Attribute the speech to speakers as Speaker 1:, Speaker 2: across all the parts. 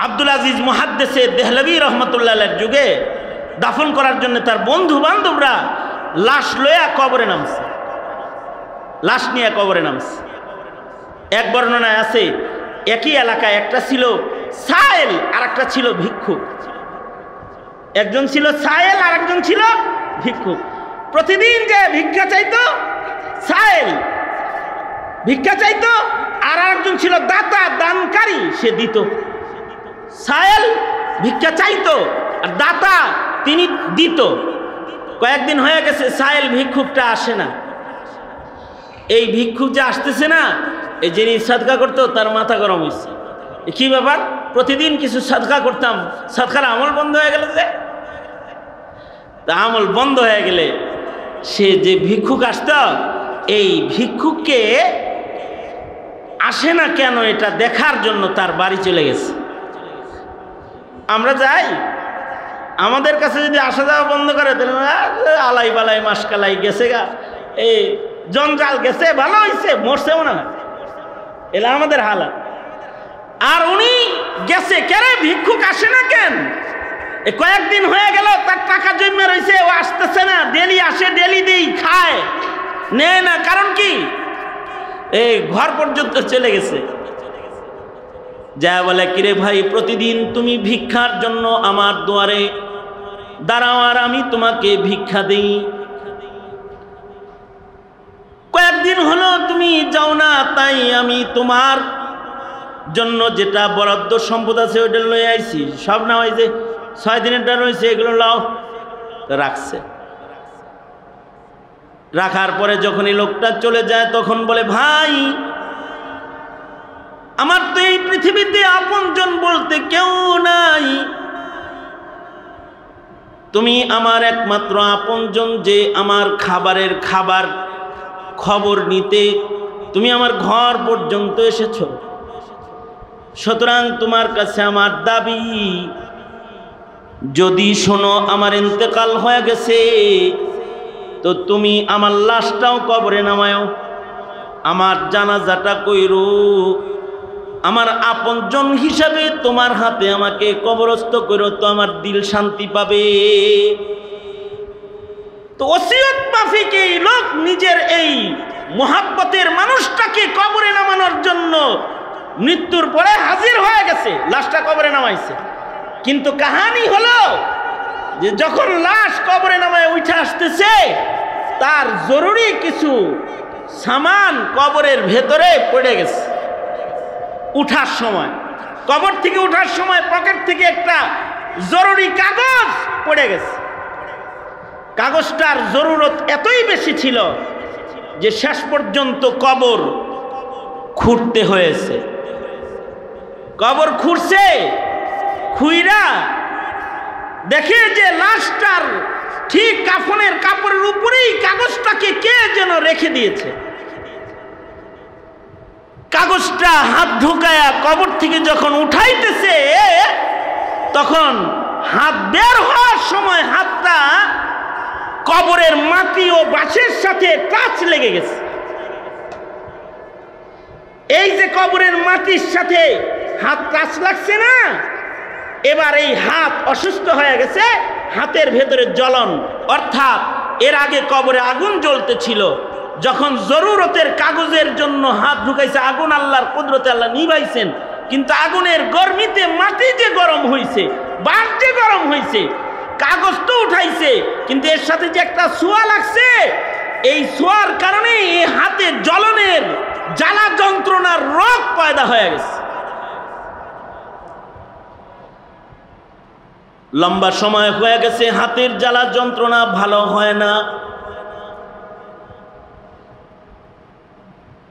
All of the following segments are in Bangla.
Speaker 1: আব্দুল আজিজ মুহাদ্দিসে দেহলভী রহমতুল্লাহের যুগে দাফন করার জন্য তার বন্ধু বান্ধবরা লাশ লইয়া কবরে নামছে, লাশ নিয়ে কবরে নামছে। এক বর্ণনায় আছে একই এলাকায় একটা ছিল সায়েল আর একটা ছিল ভিক্ষুক। একজন ছিল সায়েল আর একজন ছিল ভিক্ষুক। প্রতিদিন যে ভিক্ষা চাইতো সায়েল, ভিক্ষা চাইতো, আর একজন ছিল দাতা দানকারী, সে দিত। সায়েল ভিক্ষা চাইতো আর দাতা তিনি দিত। কয়েকদিন হয়ে গেছে সায়েল ভিক্ষুকটা আসে না। এই ভিক্ষুক যে আসতেছে না, এই যিনি সাদকা করতো তার মাথা গরম হয়েছে। কি ব্যাপার, প্রতিদিন কিছু সাদকা করতাম, সাদকার আমল বন্ধ হয়ে গেল যে। তা আমল বন্ধ হয়ে গেলে সে যে ভিক্ষুক আসত, এই ভিক্ষুককে আসে না কেন এটা দেখার জন্য তার বাড়ি চলে গেছে। আমরা যাই, আমাদের কাছে যদি আসা যাওয়া বন্ধ করে তাহলে আলাই বালাই মাসকালাই গেছে গা, এই জঞ্জাল গেছে, ভালো হয়েছে, মরছে মনে হয়, এলা আমাদের হালাত। আর উনি গেছে কেন, ভিক্ষুক আসে না কেন? কয়েকদিন হয়ে গেল, তার টাকা জমে রয়েছে, ও আসতেছে না। ডেলি আসে, ডেলি দেই, খায়, নেয় না। কারণ কি, এই ঘর পর্যন্ত চলে গেছে। যা বলে, কিরে ভাই, প্রতিদিন তুমি ভিক্ষার জন্য আমার দুয়ারে দাঁড়াও আর আমি তোমাকে ভিক্ষা দেই। কয়েকদিন হলো তুমি যাও না, তাই আমি তোমার জন্য যেটা বরাদ্দ সম্পদ আছে ওইটা লয়ে আইছি। সব না, ওই যে 6 দিনেরটা রয়েছে এগুলো লাও। রাখছে। রাখার পরে যখন এই লোকটা চলে যায় তখন বলে, ভাই আমার তো এই পৃথিবীতে আপনজন বলতে কেউ নাই, তুমি আমার একমাত্র আপনজন, যে আমার খাবারের খাবার খবর নিতে তুমি আমার ঘর পর্যন্ত এসেছো। সুতরাং তোমার কাছে আমার দাবি, যদি শোনো আমার ইন্তেকাল হয়ে গেছে, তো তুমি আমার লাশটাও কবরে নামায়ও, আমার জানাজাটা কইরো, আমার আপনজন হিসাবে তোমার হাতে আমাকে কবরস্থ করো, তো আমার দিল শান্তি পাবে। তো ওসিয়ত মাফিক এই লোক নিজের এই মোহাব্বতের মানুষটাকে কবরে নামানোর জন্য মৃত্যুর পরে হাজির হয়ে গেছে, লাশটা কবরে নামাইছে। কিন্তু কাহিনী হলো যে যখন লাশ কবরে নামায় উঠে আসতেছে, তার জরুরি কিছু সামান কবরের ভেতরে পড়ে গেছে। উঠার সময়, কবর থেকে উঠার সময় পকেট থেকে একটা জরুরি কাগজ পড়ে গেছে। কাগজটার জরুরত এতই বেশি ছিল যে শেষ পর্যন্ত কবর খুঁড়তে হয়েছে। কবর খুঁড়ছে, খুইরা দেখে যে লাশটার ঠিক কাফনের কাপড়ের উপরেই কাগজটাকে কে যেন রেখে দিয়েছে। কাগজটা হাত ঢুকায়া কবর থেকে যখন উঠাইতেছে, তখন হাত বের হওয়ার সময় হাতটা কবরের মাটি ও বাঁশের সাথে টাচ লেগে গেছে। এই যে কবরের মাটির সাথে হাত টাচ লাগছে না, এবার এই হাত অসুস্থ হয়ে গেছে, হাতের ভেতরে জ্বলন, অর্থাৎ এর আগে কবরে আগুন জ্বলতেছিল, যখন জরুরতের কাগজের জন্য হাত ঢুকাইছে, আগুন আল্লাহর কুদরতে আল্লাহ নিভাইছেন, কিন্তু আগুনের গরমিতে মাটি যে গরম হয়েছে, বাঁশ যে গরম হয়েছে, কাগজ তো উঠাইছে, কিন্তু এর সাথে যে একটা ছোঁয়া লাগছে, এই ছোঁয়ার কারণে এই হাতে জ্বলনের জ্বালা যন্ত্রণার রোগ পয়দা হয়ে গেছে। লম্বা সময় হয়ে গেছে, হাতের জ্বালা যন্ত্রণা ভালো হয় না।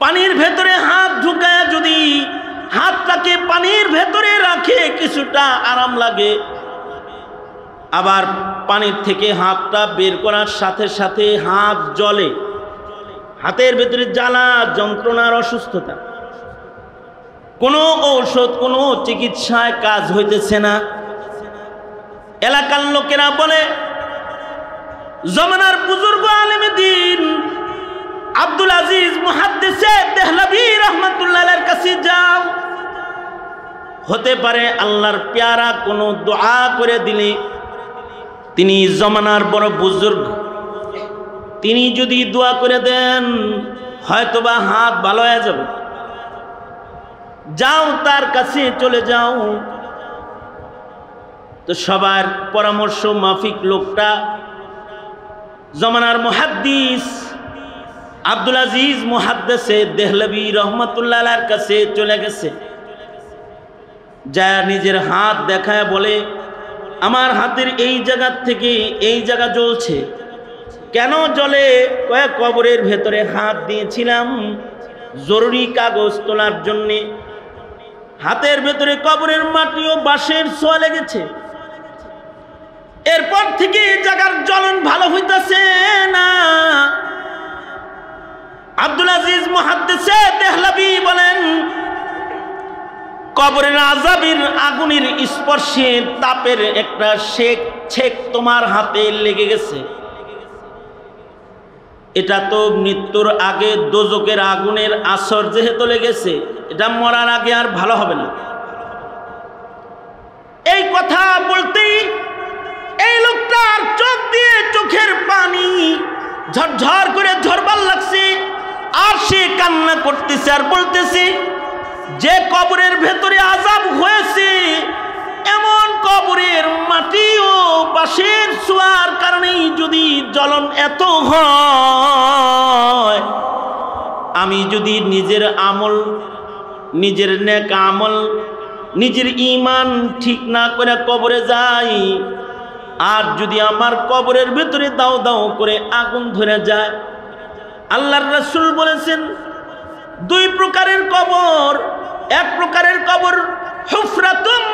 Speaker 1: পানির ভেতরে হাত ঢুকায় যদি হাতটাকে পানির ভেতরে রাখে কিছুটা আরাম লাগে, আবার পানির থেকে হাতটা বের করার সাথে সাথে হাত জ্বলে। হাতের ভেতরে জ্বালা যন্ত্রণার অসুস্থতা, কোনো ঔষধ কোনো চিকিৎসায় কাজ হইতেছে না। এলাকার লোকেরা বলে, জমানার বুজুর্গ আলেমে দ্বীন আব্দুল আজিজ মুহাদ্দিসে দেহলভী রহমাতুল্লাহির কাছে যাও, হতে পারে আল্লাহর পেয়ারা কোনো দোয়া করে দিলে, তিনি জমানার বড় বুজুর্গ, তিনি যদি দোয়া করে দেন হয়তোবা হাত ভালো হয়ে যাবে। যাও তার কাছে চলে যাও। তো সবার পরামর্শ মাফিক লোকটা জমানার মুহাদ্দিস আব্দুল আজিজ মুহাদ্দিসে দেহলভী রহমাতুল্লাহ আলাইহির কাছে চলে গেছে। যা নিজের হাত দেখায় বলে, আমার হাতের এই জায়গা থেকে এই জায়গা জ্বলছে। কেন জ্বলে? কবরের ভেতরে হাত দিয়েছিলাম জরুরি কাগজ তোলার জন্যে। হাতের ভেতরে কবরের মাটি ও বাঁশের ছোঁয়া লেগেছে। এরপর থেকে জায়গার জ্বলন ভালো হইতেছে না। আব্দুল আজিজ মুহাদ্দিসে দেহলভী বলেন, কবরের আযাবের আগুনের স্পর্শে তাপের একটা ছেক তোমার হাতে লেগে গেছে। এটা তো মৃত্যুর আগে দোজকের আগুনের আসর যেহেতু লেগেছে, এটা মরার আগে আর ভালো হবে না। এই কথা বলতেই এই লোকটার চোখ দিয়ে চোখের পানি ঝরঝর করে ঝরবার লাগছে। আর সে কান্না করতেছে আর বলতেছে, যে কবরের ভেতরে আযাব হয়েছে, এমন কবরের মাটি ও বাঁশের ছোঁয়ার কারণেই যদি জ্বলন এত হয়, আমি যদি নিজের আমল, নিজের নেক আমল, নিজের ঈমান ঠিক না করে কবরে যাই, আর যদি আমার কবরের ভেতরে দাও দাও করে আগুন ধরে যায়। আল্লাহর রাসূল বলেছেন, দুই প্রকারের কবর। এক প্রকারের কবর হুফরাতুম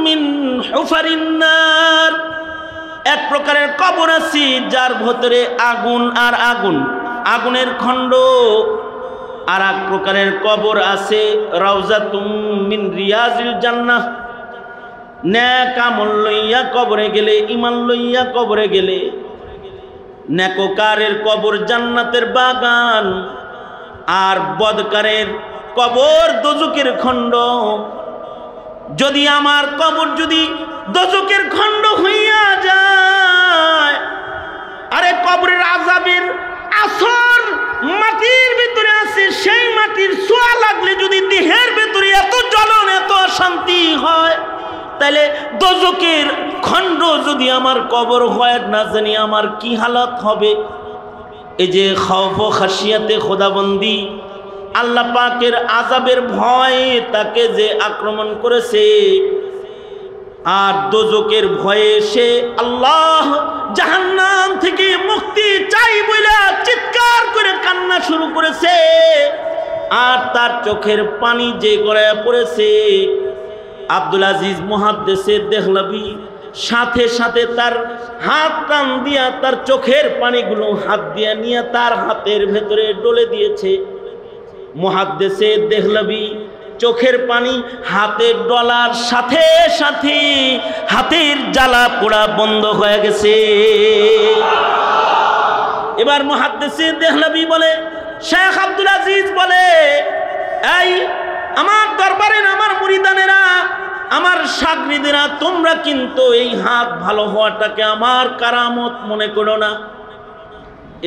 Speaker 1: মিন হুফারিন নার, এক প্রকারের কবর আছে যার ভেতরে আগুন আর আগুন, আগুনের খণ্ড। আর এক প্রকারের কবর আছে রাউজাতুম মিন রিয়াজিল জান্নাহ, নেক আমল লইয়া কবরে গেলে, ঈমান লইয়া কবরে গেলে, নেককারের কবর জান্নাতের বাগান, আর বদকারের কবর দোজকের খণ্ড। যদি আমার কবর যদি দোজকের খণ্ড হইয়া যায়, আরে কবরের আযাবের আসর মাটির ভিতরে আছে, সেই মাটির ছোঁয়া লাগলে যদি দেহের ভিতরে এত জ্বলন, এত অশান্তি হয়, তাহলে দোজকের খণ্ড যদি আমার কবর হয়, না জানি আমার কি হালত হবে। এই যে খৌফ ও খাশিয়াতে খোদাবন্দি, আল্লাহ পাকের আযাবের ভয়ে তাকে যে আক্রমণ করেছে, আর দোজকের ভয়ে সে আল্লাহ জাহান্নাম থেকে মুক্তি চাই বলে চিৎকার করে কান্না শুরু করেছে, আর তার চোখের পানি যে গড়াইয়া পড়েছে। আব্দুল আজিজ মুহাদ্দিসে দেহলভী সাথে সাথে তার হাত টান দিয়া তার চোখের পানিগুলো হাত দিয়া নিয়ে তার হাতের ভেতরে ডলে দিয়েছে। মুহাদ্দিসে দেহলভী চোখের পানি হাতে ডলার সাথে সাথে হাতের জ্বালা পোড়া বন্ধ হয়ে গেছে। এবার মুহাদ্দিসে দেহলভী বলে, শেখ আব্দুল আজিজ বলে, এই আমার দরবারের আমার মুরিদানেরা, আমার শাগরিদেরা, তোমরা কিন্তু এই হাত ভালো হওয়াটাকে আমার কারামত মনে করো না।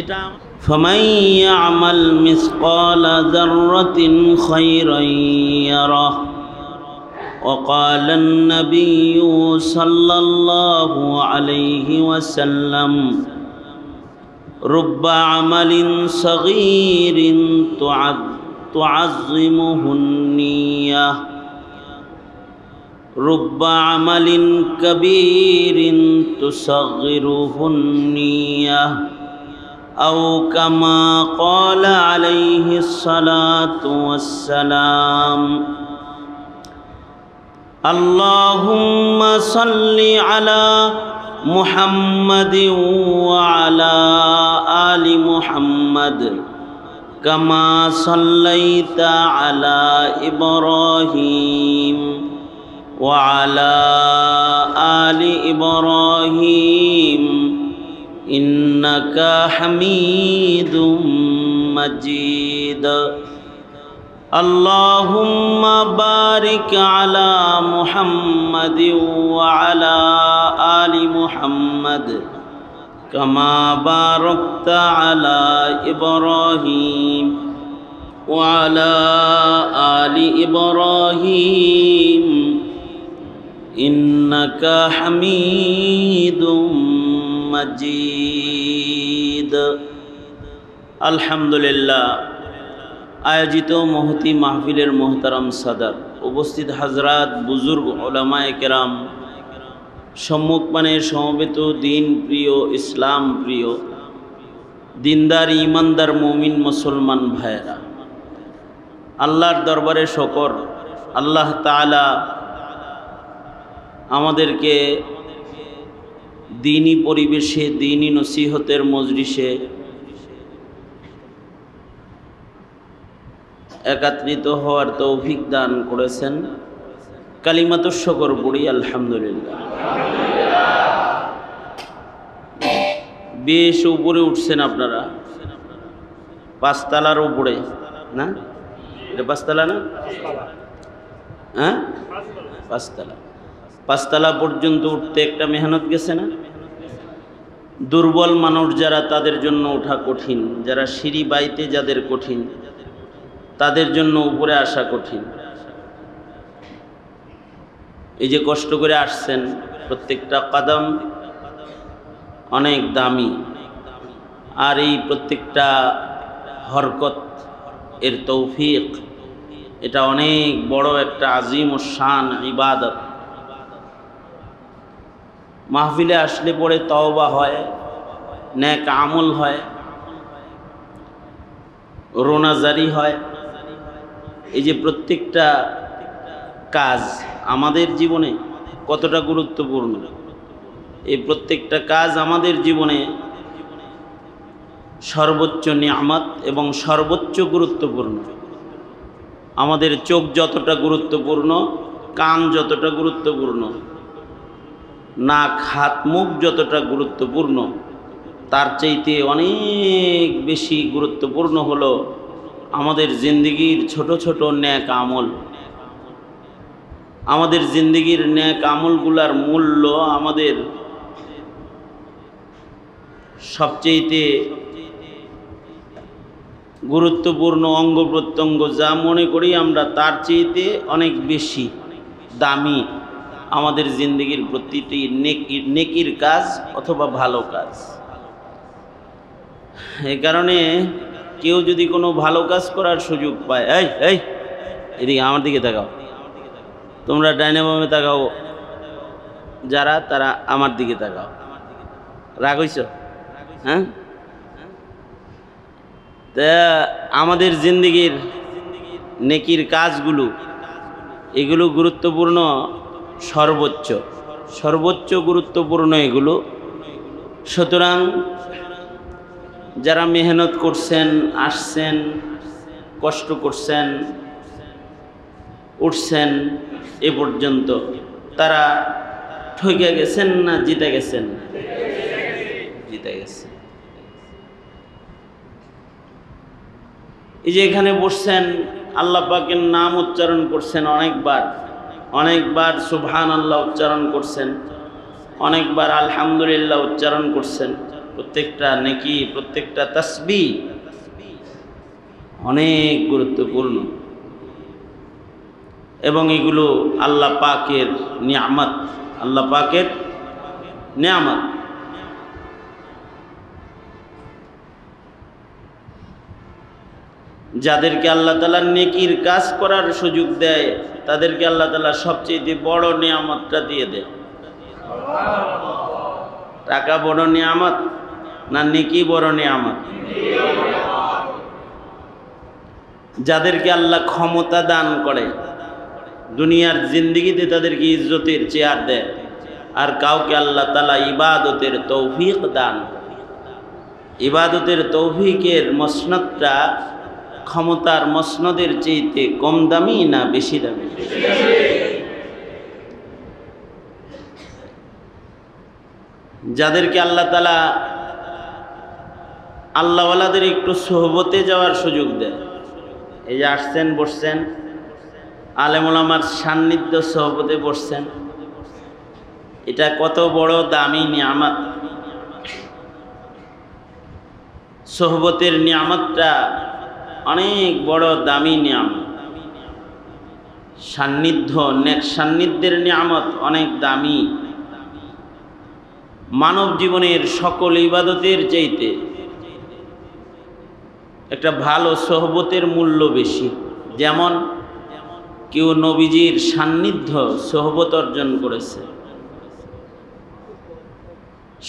Speaker 1: এটা ফামান ইয়ামাল মিসকালা যাররাতিন খায়রান ইয়ারাহ। وقال النبي صلى الله عليه وسلم رب عمل صغير تعظمه النية رب عمل كبير تصغره النية أو كما قال عليه الصلاة والسلام اللهم صل على محمد وعلى آل محمد كما صليت على إبراهيم وعلى آل إبراهيم إنك حميد مجيد আল্লাহুম্মা বারিক আলা মুহাম্মাদ ওয়া আলা আলি মুহাম্মাদ কামা বারাকতা আলা ইব্রাহিম ওয়া আলা আলি ইব্রাহিম ইন্নাকা হামিদুম মাজিদ। আলহামদুলিল্লাহ। আয়োজিত মহতি মাহফিলের মোহতারাম সাদার, উপস্থিত হাজরাত, বুজুর্গ, উলামায়ে কেরাম, সম্মুখপানে সমবেত দিন প্রিয়, ইসলাম প্রিয়, দিনদার ইমানদার মুমিন মুসলমান ভাইয়েরা, আল্লাহর দরবারে শকর, আল্লাহ তাআলা আমাদেরকে দ্বীনি পরিবেশে, দ্বীনি নসিহতের মজলিসে একত্রিত হওয়ার তৌফিক দান করেছেন। কালিমাতুশ শুকর পড়ি আলহামদুলিল্লাহ। বেশ উপরে উঠছেন আপনারা, পাঁচতলার উপরে না? এটা পাঁচতলা না? হ্যাঁ, পাঁচতলা। পাঁচতলা পর্যন্ত উঠতে একটা মেহনত গেছে না? দুর্বল মানুষ যারা, তাদের জন্য ওঠা কঠিন। যারা সিঁড়ি বাইতে যাদের কঠিন, তাদের জন্য উপরে আসা কঠিন। এই যে কষ্ট করে আসছেন, প্রত্যেকটা কদম অনেক দামি, আর এই প্রত্যেকটা হরকত এর তৌফিক, এটা অনেক বড় একটা আজিম ও শান ইবাদত। মাহফিলে আসলে পরে তওবা হয়, নেক আমল হয়, রোনাজারি হয়। এই যে প্রত্যেকটা কাজ আমাদের জীবনে কতটা গুরুত্বপূর্ণ, এই প্রত্যেকটা কাজ আমাদের জীবনে সর্বোচ্চ নিয়ামত এবং সর্বোচ্চ গুরুত্বপূর্ণ। আমাদের চোখ যতটা গুরুত্বপূর্ণ, কান যতটা গুরুত্বপূর্ণ, নাক, হাত, মুখ যতটা গুরুত্বপূর্ণ, তার চাইতে অনেক বেশি গুরুত্বপূর্ণ হলো আমাদের জিন্দেগির ছোট ছোট নেক আমল। আমাদের জিন্দেগির নেক আমলগুলার মূল্য আমাদের সবচেয়ে গুরুত্বপূর্ণ অঙ্গ প্রত্যঙ্গ, যা মনে করি আমরা তার চাইতে অনেক বেশি দামি আমাদের জিন্দেগির প্রতিটি নেকির কাজ অথবা ভালো কাজ। এই কারণে কেউ যদি কোনো ভালো কাজ করার সুযোগ পায়, এই এদিকে আমার দিকে তাকাও, তোমরা ডাইনে বামে তাকাও, যারা তারা আমার দিকে তাকাও। রাগ হইছ? হ্যাঁ, তা আমাদের জিন্দেগির নেকির কাজগুলো, এগুলো গুরুত্বপূর্ণ, সর্বোচ্চ গুরুত্বপূর্ণ এগুলো। সুতরাং যারা মেহনত করছেন, আসছেন, কষ্ট করছেন, উঠছেন এ পর্যন্ত, তারা ঠকে গেছেন না জিতে গেছেন? জিতে গেছেন। এই যে এখানে বসছেন, আল্লাহ পাকের নাম উচ্চারণ করছেন অনেকবার সুবহানাল্লাহ উচ্চারণ করছেন, অনেকবার আলহামদুলিল্লাহ উচ্চারণ করছেন। প্রত্যেকটা নেকি, প্রত্যেকটা তাসবিহ অনেক গুরুত্বপূর্ণ এবং এগুলো আল্লাহ পাকের নিয়ামত, আল্লাহ পাকের নিয়ামত। যাদেরকে আল্লাহ তাআলা নেকির কাজ করার সুযোগ দেয়, তাদেরকে আল্লাহ তাআলা সবচেয়ে বড় নিয়ামতটা দিয়ে দেয়। টাকা বড় নিয়ামত না নেকি বড় নিয়ামত? যাদেরকে আল্লাহ ক্ষমতা দান করে, দুনিয়ার জিন্দেগিতে তাদেরকে ইজ্জতের চেয়ার দেয়, আর কাউকে আল্লাহ তাআলা ইবাদতের তৌফিক দান। ইবাদতের তৌফিকের মসনদটা ক্ষমতার মসনদের চাইতে কম দামি না বেশি দামি? যাদেরকে আল্লাহ তাআলা আল্লাহওয়ালাদের একটু সোহবতে যাওয়ার সুযোগ দেয়, এই যে আসছেন, বসছেন, আলেম ওলামার সান্নিধ্য সহবতে বসছেন, এটা কত বড় দামি নিয়ামত। সহবতের নিয়ামতটা অনেক বড় দামি নিয়ামত। সান্নিধ্য, নেক সান্নিধ্যের নিয়ামত অনেক দামি। মানব জীবনের সকল ইবাদতের চাইতে একটা ভালো সহবতের মূল্য বেশি। যেমন কেউ নবীজির সান্নিধ্য সহবত অর্জন করেছে,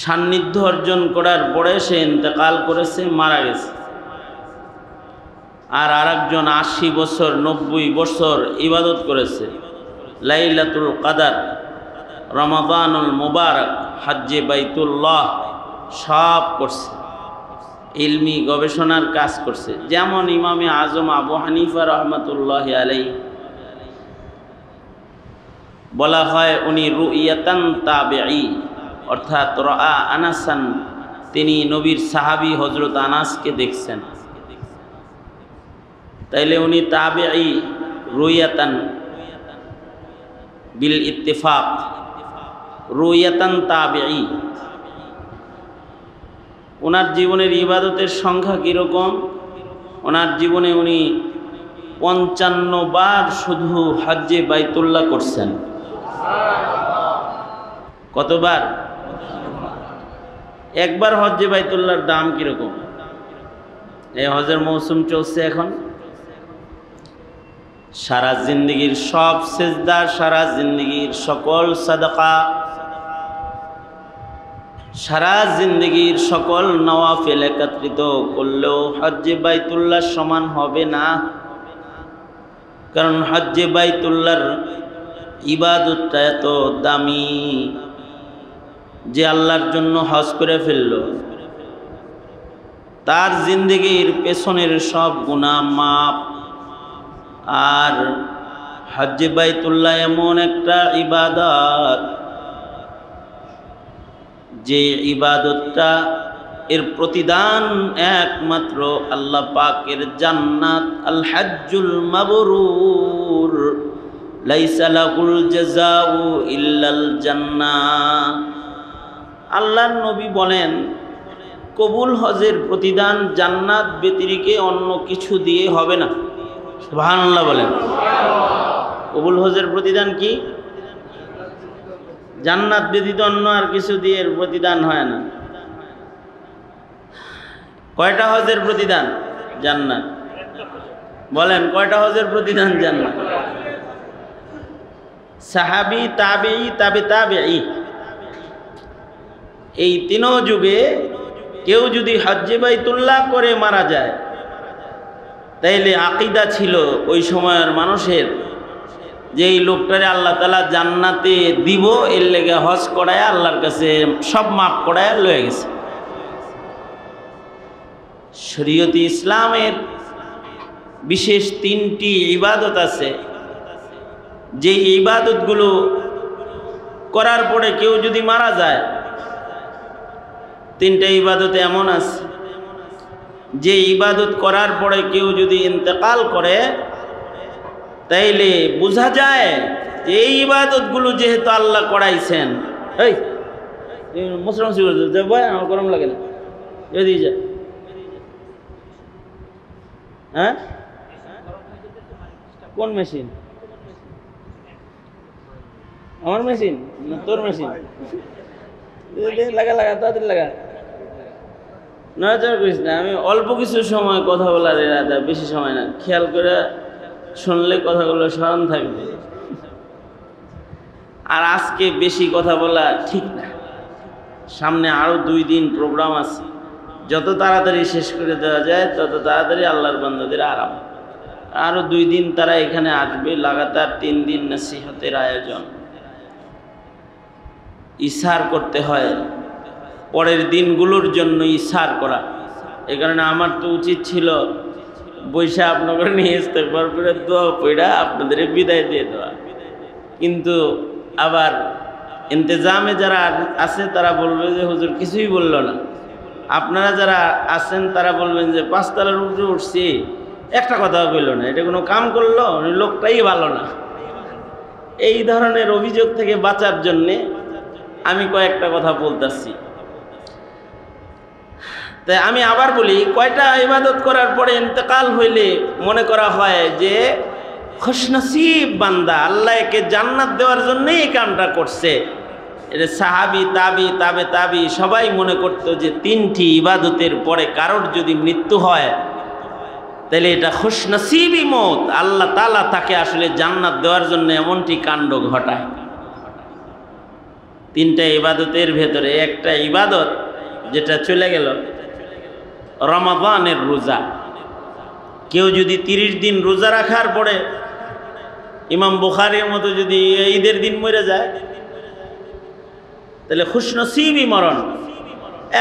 Speaker 1: সান্নিধ্য অর্জন করার পরে সে ইন্তেকাল করেছে, মারা গেছে। আর আরেকজন ৮০ বছর ৯০ বছর ইবাদত করেছে, লাইলাতুল কাদার, রমাদানুল মুবারক, হজ্জে বাইতুল্লাহ সব করছে, ইলমি গবেষণার কাজ করছে। যেমন ইমামে আজম আবু হানিফা রহমতুল্লাহ আলাইহি বলা হয় উনি রুইয়াতান তাবেঈ, অর্থাৎ রাআ আনাসান, তিনি নবীর সাহাবী হযরত আনাসকে দেখছেন। তাইলে উনি তাবেঈ রুইয়াতান বিল ইত্তেফাক, রুইয়াতান তাবেঈ। ওনার জীবনের ইবাদতের সংখ্যা কীরকম? ওনার জীবনে উনি ৫৫ বার শুধু হজ্জে বাইতুল্লাহ করছেন। কতবার? একবার হজ্জে বাইতুল্লাহর দাম কীরকম? এই হজের মৌসুম চলছে এখন, সারা জিন্দগির সব সেজদা, সারা জিন্দগির সকল সাদাকা, সারা জিন্দগির সকল নওয়াফিল একত্রিত করলেও হজ্জে বাইতুল্লাহ সমান হবে না। কারণ হজ্জে বাইতুল্লাহর ইবাদতটা এত দামি যে আল্লাহর জন্য হজ করে ফেলল, তার জিন্দগির পেছনের সব গুনাহ মাপ। আর হজ্জে বাইতুল্লাহ এমন একটা ইবাদত যে ইবাদতটা এর প্রতিদান একমাত্র আল্লাহ পাকের জান্নাত। আল হজ্জুল মাবরুর লাইসা লাহুল জাযাউ ইল্লাল জান্নাহ। আল্লাহর নবী বলেন কবুল হজের প্রতিদান জান্নাত ব্যতিরেকে অন্য কিছু দিয়ে হবে না। সুবহানাল্লাহ বলেন। কবুল হজের প্রতিদান কি? জান্নাত ব্যতীত অন্য আর কিছু দিয়ে এর প্রতিদান হয় না। কয়টা হজের প্রতিদান? জান্নাত। বলেন কয়টা হজের প্রতিদান? জান্নাত। সাহাবী, তাবেঈ, তাবে তাবেঈ, এই তিন যুগে কেউ যদি হজ্জে বাইতুল্লাহ করে মারা যায়, তাইলে আকীদা ছিল ওই সময়ের মানুষের যে এই লোকটারে আল্লাহ তাআলা জান্নাতে দিব, এর লেগে হজ করায় আল্লাহর কাছে সব মাফ করায় লয়ে গেছে। শরীয়তে ইসলামের বিশেষ 3টি ইবাদত আছে, যে ইবাদতগুলো করার পরে কেউ যদি মারা যায়, 3টা ইবাদতে এমন আছে যে ইবাদত করার পরে কেউ যদি ইন্তেকাল করে, তাইলে বোঝা যায় যে এই ইবাদতগুলো যেহেতু আল্লাহ করাইছেন। এই মুসলমান ভাই আমার গরম লাগে না, যদি যা। হ্যাঁ, কোন মেশিন? আমার মেশিন না তোর মেশিন? লাগা লাগা, তাড়াতাড়ি লাগা। নজর করিস না, আমি অল্প কিছু সময় কথা বলার ইরাদা, বেশি সময় না। খেয়াল করে শুনলে কথাগুলো স্মরণ থাকবে। আর আজকে বেশি কথা বলা ঠিক না, সামনে আরো 2 দিন প্রোগ্রাম আছে। যত তাড়াতাড়ি শেষ করে দেওয়া যায় তত তাড়াতাড়ি আল্লাহর বান্দাদের আরাম। আরো 2 দিন তারা এখানে আসবে, লাগাতার 3 দিন নসিহতের আয়োজন। ইশার করতে হয়, পরের দিনগুলোর জন্য ইশার করা। এই কারণে আমার তো উচিত ছিল বৈশা আপনাদের নিয়ে ইস্তেগফার করে দোয়া পড়া আপনাদের বিদায় দিয়ে দেওয়া, কিন্তু আবার ইন্তেজামে যারা আছে তারা বলবে যে হুজুর কিছুই বলল না। আপনারা যারা আছেন তারা বলবেন যে 5 তলার উপরে উঠছি, একটা কথাও কইল না, এটা কোনো কাম করলো, লোকটাই ভালো না। এই ধরনের অভিযোগ থেকে বাঁচার জন্যে আমি কয়েকটা কথা বলতেছি। তাই আমি আবার বলি, কয়টা ইবাদত করার পরে ইন্তেকাল হইলে মনে করা হয় যে খুশনসিব বান্দা, আল্লাহ একে জান্নাত দেওয়ার জন্যই এই কামটা করছে। এটা সাহাবি, তাবি, তাবে তাবি সবাই মনে করতো যে 3টি ইবাদতের পরে কারোর যদি মৃত্যু হয় তাহলে এটা খুশনসিবই মত, আল্লাহ তাআলা তাকে আসলে জান্নাত দেওয়ার জন্য এমনটি কাণ্ড ঘটায়। 3টা ইবাদতের ভেতরে একটা ইবাদত যেটা চলে গেল, রমাদানের রোজা। কেউ যদি 30 দিন রোজা রাখার পরে ইমাম বুখারীর মতো যদি ঈদের দিন মরে যায় তাহলে খুশনসিবই মরণ,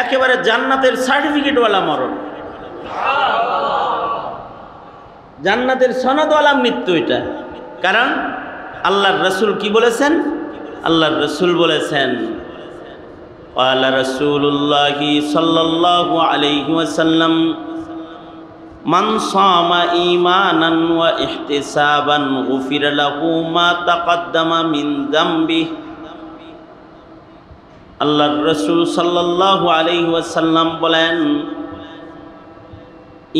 Speaker 1: একেবারে জান্নাতের সার্টিফিকেটওয়ালা মরণ, জান্নাতের সনদওয়ালা মৃত্যু এটা। কারণ আল্লাহর রাসূল কি বলেছেন? আল্লাহর রাসূল বলেছেন, قال رسول الله صلى الله عليه وسلم من صام إيمانا واحتسابا غفر له ما تقدم من ذنبه। আল্লাহর রাসূল সাল্লাল্লাহু আলাইহি ওয়াসাল্লাম বলেন,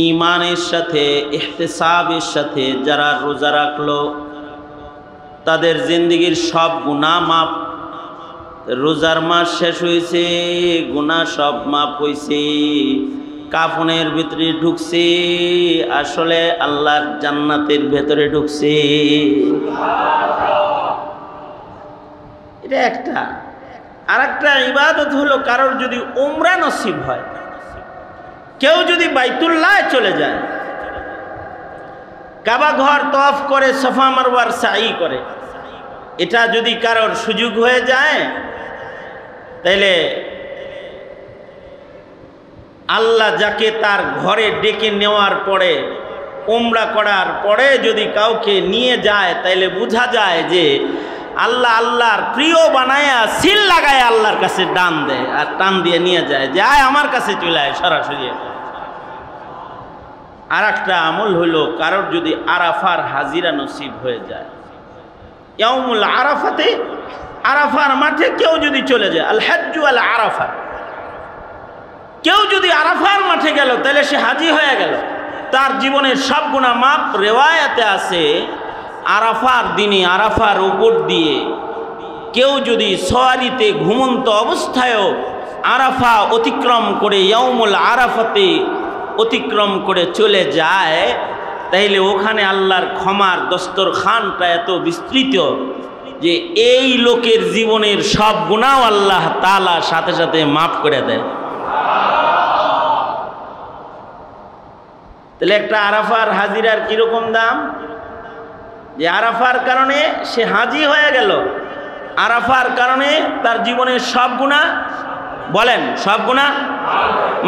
Speaker 1: ঈমানের সাথে ইহতিসাবের সাথে যারা রোজা রাখলো তাদের জিন্দেগীর সব গুনাহ মাফ। রোজার মাস শেষ হয়েছে, গুনাহ সব মাফ হয়েছে, কাফনের ভিতরে ঢুকছে, আসলে আল্লাহর জান্নাতের ভেতরে ঢুকছে। এটা একটা। আর একটা ইবাদত হলো কারোর যদি উমরা নসিব হয়, কেউ যদি বাইতুল্লাহ চলে যায়, কাবা ঘর তওয়াফ করে, সাফা মারওয়ার সাই করে, এটা যদি কারোর সুযোগ হয়ে যায় তাহলে আল্লাহ যাকে তার ঘরে ডেকে নেওয়ার পরে, উমরা করার পরে যদি কাউকে নিয়ে যায় তাহলে বোঝা যায় যে আল্লাহ আল্লাহর প্রিয় বানায়া সিল লাগায় আল্লাহর কাছে টান দেয়, আর টান দিয়ে নিয়ে যায় যে আয় আমার কাছে চলে আয় সরাসরি। আর একটা আমল হলো কারোর যদি আরাফার হাজিরা নসিব হয়ে যায়, ইয়াউমুল আরাফাতে, আরাফার মাঠে কেউ যদি চলে যায়, আল হাজ্জু আল আরাফা, কেউ যদি আরাফার মাঠে গেল তাহলে সে হাজি হয়ে গেল, তার জীবনের সব গুনাহ মাফ। রিওয়ায়াতে আছে আরাফার দিনে আরাফার উপর দিয়ে কেউ যদি সওয়ারিতে ঘুমন্ত অবস্থায়ও আরাফা অতিক্রম করে ইয়াউমুল আরাফাতে অতিক্রম করে চলে যায় তাইলে ওখানে আল্লাহর ক্ষমার দস্তরখানটা এত বিস্তৃত যে এই লোকের জীবনের সব গুনাহ আল্লাহ তাআলা সাথে সাথে মাফ করে দেয়। তাহলে একটা আরাফার হাজিরার কিরকম দাম, যে আরাফার কারণে সে হাজি হয়ে গেল, আরাফার কারণে তার জীবনের সব গুনাহ, বলেন সব গুনাহ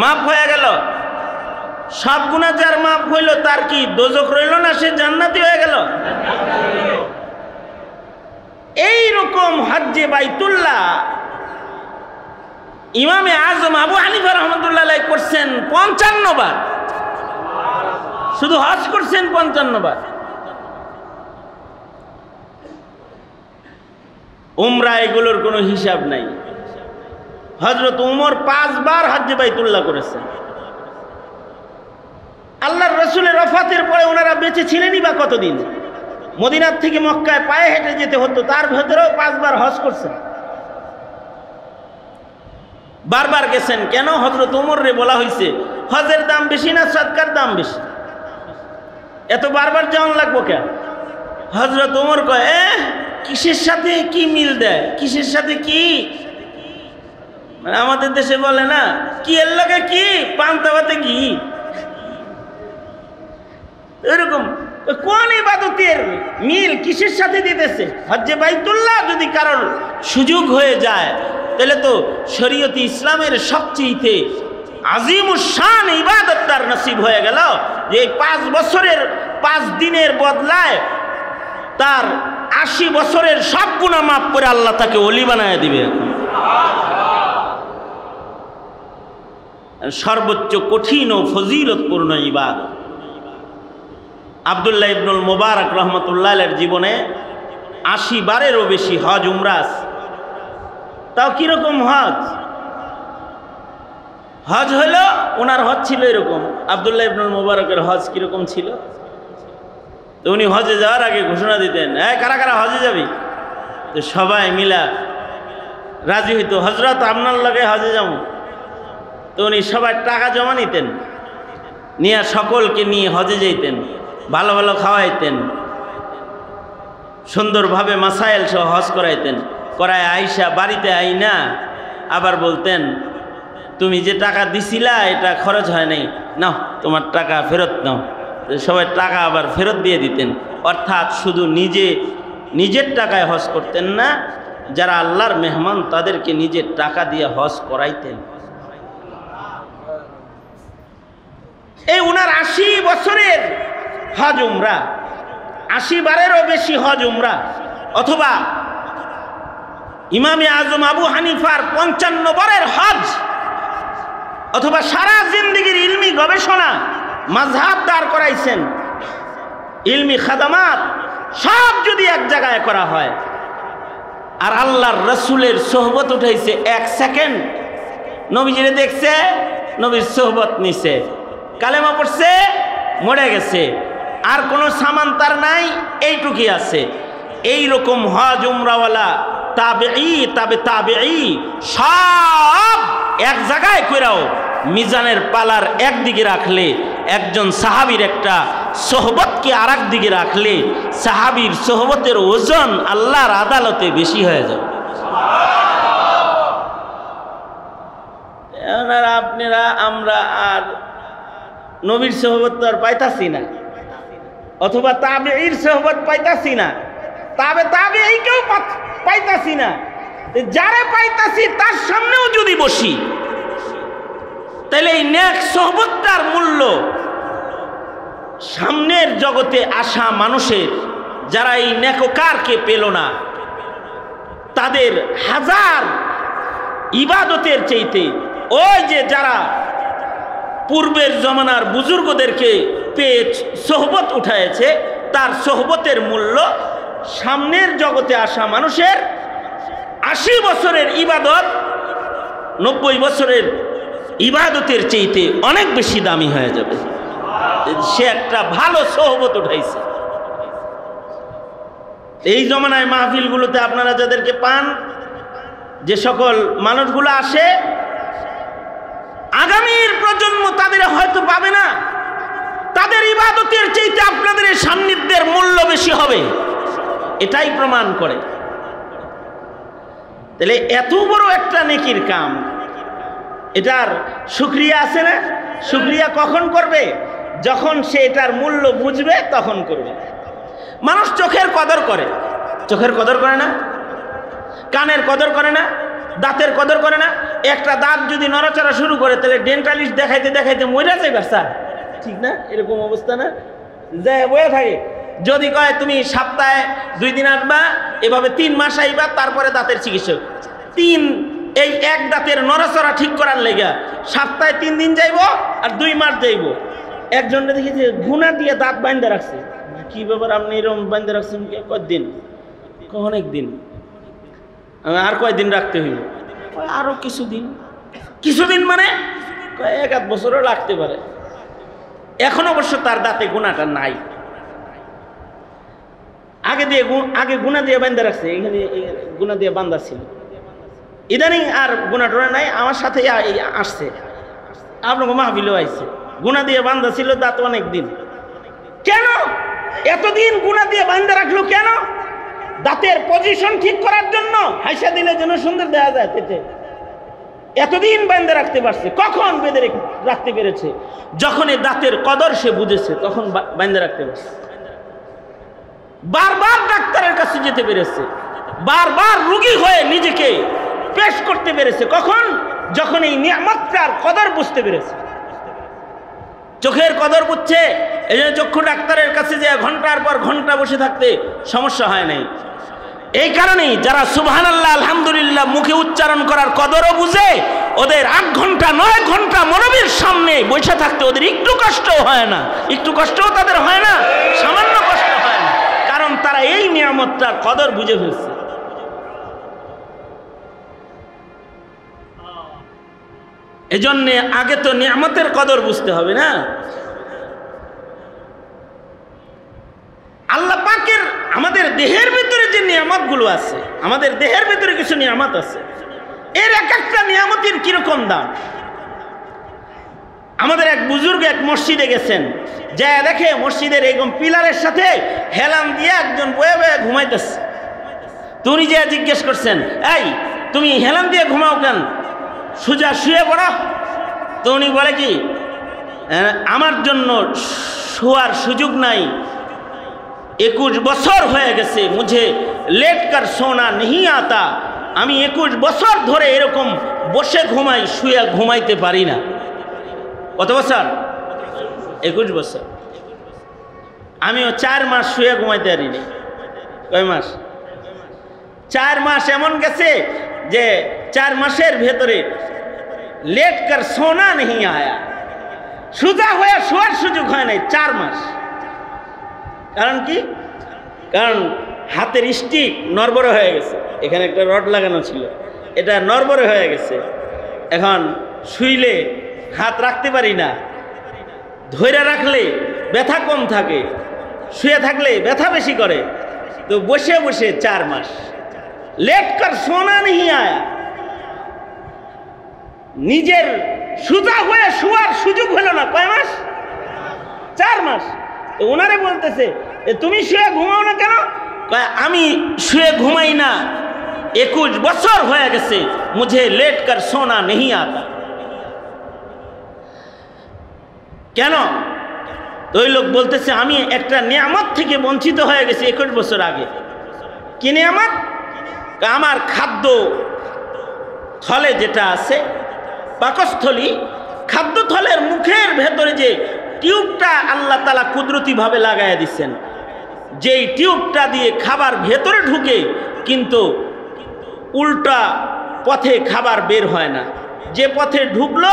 Speaker 1: মাফ হয়ে গেল। সব গুনাহ যার মাফ হইল তার কি দোজখ রইল না, সে জান্নাতি হয়ে গেল। এই রকম হজ্জে বাইতুল্লাহ ইমামে আজম আবু হানিফা রাহমাতুল্লাহ আলাইহি করছেন 55 বার, শুধু হজ করছেন 55 বার। উমরা এগুলোর কোনো হিসাব নাই। হযরত উমর 5 বার হজ্জে বাইতুল্লাহ করেছেন। আল্লাহর রাসূলের ওফাতের পরে ওনারা বেঁচে ছিলেনই বা কতদিন? মদিনার থেকে মক্কায় পায়ে হেঁটে যেতে হতো, তার ভেতরেও 5 বার হজ করছেন। বারবার গেছেন কেন? হযরত উমরে বলা হয়েছে হজের দাম বেশি না সদকার দাম বেশি, এত বারবার যাওয়ান লাগবো কেন? হযরত উমর কয় কিসের সাথে কি মিল দেয়, কিসের সাথে কি, মানে আমাদের দেশে বলে না কি এর লগে কি পান্তাভাতে কি, এরকম কোন ইবাদতের মিল কিসের সাথে দিতেছে? হজ্জে বাইতুল্লাহ যদি কারোর সুযোগ হয়ে যায় তাহলে তো শরীয়তে ইসলামের সবচেয়ে আজিমুস শান ইবাদত তার নসিব হয়ে গেল, যে 5 বছরের 5 দিনের বদলায় তার 80 বছরের সব গুনাহ মাফ করে আল্লাহ তাকে ওলি বানায় দিবে। সর্বোচ্চ কঠিন ও ফজিলতপূর্ণ ইবাদত। আব্দুল্লাহ ইবনুল মুবারক রহমতুল্লাহ আলাইহির জীবনে ৮০ বারেরও বেশি হজ উমরা আছে। তাও কিরকম হজ? হজ হলো, ওনার হজ ছিল এরকম। আব্দুল্লাহ ইবনুল মুবারকের হজ কিরকম ছিল? তো উনি হজে যাওয়ার আগে ঘোষণা দিতেন, কারা কারা হজে যাবি? তো সবাই মিলা রাজি হইতো, হজরত আপনার লগে হজে যাবো। তো উনি সবাই টাকা জমা নিতেন, নিয়ে সকলকে নিয়ে হজে যেতেন, ভালো ভালো খাওয়াইতেন, সুন্দরভাবে মাসাইল সহ হজ করাইতেন। করায় আইসা বাড়িতে আইনা আবার বলতেন, তুমি যে টাকা দিছিলা এটা খরচ হয় নাই, নাও তোমার টাকা ফেরত নাও। সবাই টাকা আবার ফেরত দিয়ে দিতেন। অর্থাৎ শুধু নিজের টাকায় হজ করতেন না, যারা আল্লাহর মেহমান তাদেরকে নিজের টাকা দিয়ে হজ করাইতেন। এই উনার ৮০ বছরের হজ উমরা, ৮০ বারেরও বেশি হজ উমরা, অথবা ইমামে আজম আবু হানিফার ৫৫ বারের হজ, অথবা সারা জিন্দেগির ইলমি গবেষণা, মাযহাব দাঁড় করাইছেন, ইলমি খাদামাত সব যদি এক জায়গায় করা হয়, আর আল্লাহর রসুলের সোহবত উঠাইছে ১ সেকেন্ড, নবীজিরে দেখছে, নবীর সোহবত নিছে, কালেমা পড়ছে, মরে গেছে, আর কোনো সামান তার নাই, এইটুকুই আছে। এই রকম হজ উমরাওয়ালা তাবেঈ সব এক জায়গায় কইরাও মিজানের পালার একদিকে রাখলে, একজন সাহাবীর একটা সোহবতকে আর এক দিকে রাখলে, সাহাবীর সোহবতের ওজন আল্লাহর আদালতে বেশি হয়ে যাবে। আপনারা আমরা আর নবীর সোহবত তো আর পাইতাছি না, অথবা তাবেঈর সোহবত পাইতাছি না, তাবেঈকেও পাইতাছি না। যারা পাইতাছি তার সামনেও যদি বসি, তাহলে এই নেক সোহবতটার মূল্য সামনের জগতে আসা মানুষের, যারা এই নেককারকে পেল না, তাদের হাজার ইবাদতের চাইতে ওই যে যারা পূর্বের জমানার বুজুর্গদেরকে পেয়ে সোহবত উঠায়েছে, তার সোহবতের মূল্য সামনের জগতে আসা মানুষের ৮০ বছরের ইবাদত ৯০ বছরের ইবাদতের চাইতে অনেক বেশি দামি হয়ে যাবে। সে একটা ভালো সোহবত উঠাইছে। এই জমানায় মাহফিলগুলোতে আপনারা যাদেরকে পান, যে সকল মানুষগুলো আসে, আগামীর প্রজন্ম তাদের হয়তো পাবে না, তাদের ইবাদতের চাইতে আপনাদের এই সান্নিধ্যের মূল্য বেশি হবে, এটাই প্রমাণ করে। তাহলে এত বড় একটা নেকির কাম, এটার শুকরিয়া আছে না? শুকরিয়া কখন করবে? যখন সে এটার মূল্য বুঝবে তখন করবে। মানুষ চোখের কদর করে, চোখের কদর করে না, কানের কদর করে না, দাঁতের কদর করে না। একটা দাঁত যদি নড়াচড়া শুরু করে, তাহলে ডেন্টালিস্ট দেখাইতে দেখাইতে মরে যাবে স্যার, ঠিক না? এরকম অবস্থা না, যায় বয়ে থাকে। যদি কয় তুমি সপ্তাহে 2 দিন আসবা, এভাবে 3 মাস আইবা, তারপরে দাঁতের চিকিৎসক, এই এক দাঁতের নড়াচড়া ঠিক করার লেগা সপ্তাহে 3 দিন যাইব আর 2 মাস যাইব। একজনকে দেখি যে গুনা দিয়ে দাঁত বাইন্ধে রাখছে। কি ব্যাপার, আপনি এরকম বাইন্ধে রাখছেন? কয়েকদিন, অনেক দিন, আর কয়েকদিন রাখতে হইব? আরো কিছুদিন। কিছুদিন মানে 1-1 বছরও লাগতে পারে। এখন অবশ্য তার দাঁতে গুনাটা নাই, আগে গুনা দিয়ে বান্ধা রাখছে, এখানে গুনা দিয়ে বান্ধা ছিল, ইদানিং আর গুনা টোনা নাই। আমার সাথে আসছে, আপনাকে মাহফিলেও আইছে, গুনা দিয়ে বান্ধা ছিল দাঁত অনেক দিন। কেন এতদিন গুনা দিয়ে বান্ধা রাখলো? কেন? দাঁতের পজিশন ঠিক করার জন্য, হাইসা দিলে যেন সুন্দর দেখা যায়। এতদিন বান্ধা রাখতে পারছে। কখন বেঁধে রাখতে পেরেছে? যখন এই দাঁতের কদর সে বুঝেছে, তখন বান্ধা রাখতে পারছে। বারবার ডাক্তারের কাছে যেতে পেরেছে, বারবার রোগী হয়ে নিজেকে পেশ করতে পেরেছে। কখন? যখন এই নিয়ামতটার কদর বুঝতে পেরেছে। চোখের কদর বুঝছে, এই জন্য চক্ষু ডাক্তারের কাছে যে ঘন্টার পর ঘন্টা বসে থাকতে সমস্যা হয় নাই। এই কারণেই যারা সুবহানাল্লাহ আলহামদুলিল্লাহ মুখে উচ্চারণ করার কদরও বুঝে, ওদের 8 ঘন্টা 9 ঘন্টা মৌলবীর সামনে বসে থাকতে ওদের একটু কষ্টও হয় না, একটু কষ্টও তাদের হয় না, সামান্য কষ্ট হয় না, কারণ তারা এই নিয়ামতটার কদর বুঝে ফেলছে। এজন্য আগে তো নিয়ামতের কদর বুঝতে হবে না। আল্লাহ পাকের আমাদের দেহের ভিতরে যে নিয়ামতগুলো আছে, আমাদের দেহের ভিতরে কিছু নিয়ামত আছে, এর এক একটা নিয়ামতের কিরকম দাম। আমাদের এক বুজুর্গ এক মসজিদে গেছেন, যা দেখে মসজিদের এরকম পিলারের সাথে হেলান দিয়ে একজন বয়ে বয়ে ঘুমাইতেছে। তো উনি যে জিজ্ঞেস করছেন, এই তুমি হেলান দিয়ে ঘুমাও কেন, সোজা শুয়ে পড়ো। তো উনি বলে কি, আমার জন্য শোয়ার সুযোগ নাই, 21 বছর হয়ে গেছে, মুঝে লেট কর সোনা नहीं आता, আমি 21 বছর ধরে এরকম বসে ঘুমাই, শুয়ে ঘুমাইতে পারি না। কত বছর? 21 বছর। আমিও 4 মাস শুয়ে ঘুমাইতে পারিনি। কয় মাস? 4 মাস এমন গেছে যে 4 মাসের ভেতরে লেট কর সোনা नहीं आया, সোজা হয়ে শোয়ার সুযোগ হয় নাই 4 মাস। কারণ কি? কারণ হাতের স্টিক নড়বড়ে হয়ে গেছে, এখানে একটা রড লাগানো ছিল, এটা নড়বড়ে হয়ে গেছে, এখন শুইলে হাত রাখতে পারি না, ধরে রাখলে ব্যথা কম থাকে, শুয়ে থাকলে ব্যথা বেশি করে। তো বসে বসে 4 মাস লেট কর সোনা नहीं आया, নিজের সোজা হয়ে শোয়ার সুযোগ হলো না। কয় মাস? 4 মাস। তো ওনারে বলতেছে, তুমি শুয়ে ঘুমাও না কেন? আমি শুয়ে ঘুমাই না, 21 বছর হয়ে গেছে, মুঝে লেট কর সোনা नहीं आता। কেন? তো ওই লোক বলতেছে, আমি একটা নিয়ামত থেকে বঞ্চিত হয়ে গেছি 21 বছর আগে। কি নিয়ামত? আমার খাদ্য থলে যেটা আছে, পাকস্থলী, খাদ্য থলের মুখের ভেতরে যে টিউবটা আল্লাহ তাআলা কুদরতিভাবে লাগাইয়া দিচ্ছেন, যেই টিউবটা দিয়ে খাবার ভেতরে ঢুকে কিন্তু উল্টা পথে খাবার বের হয় না, যে পথে ঢুকলো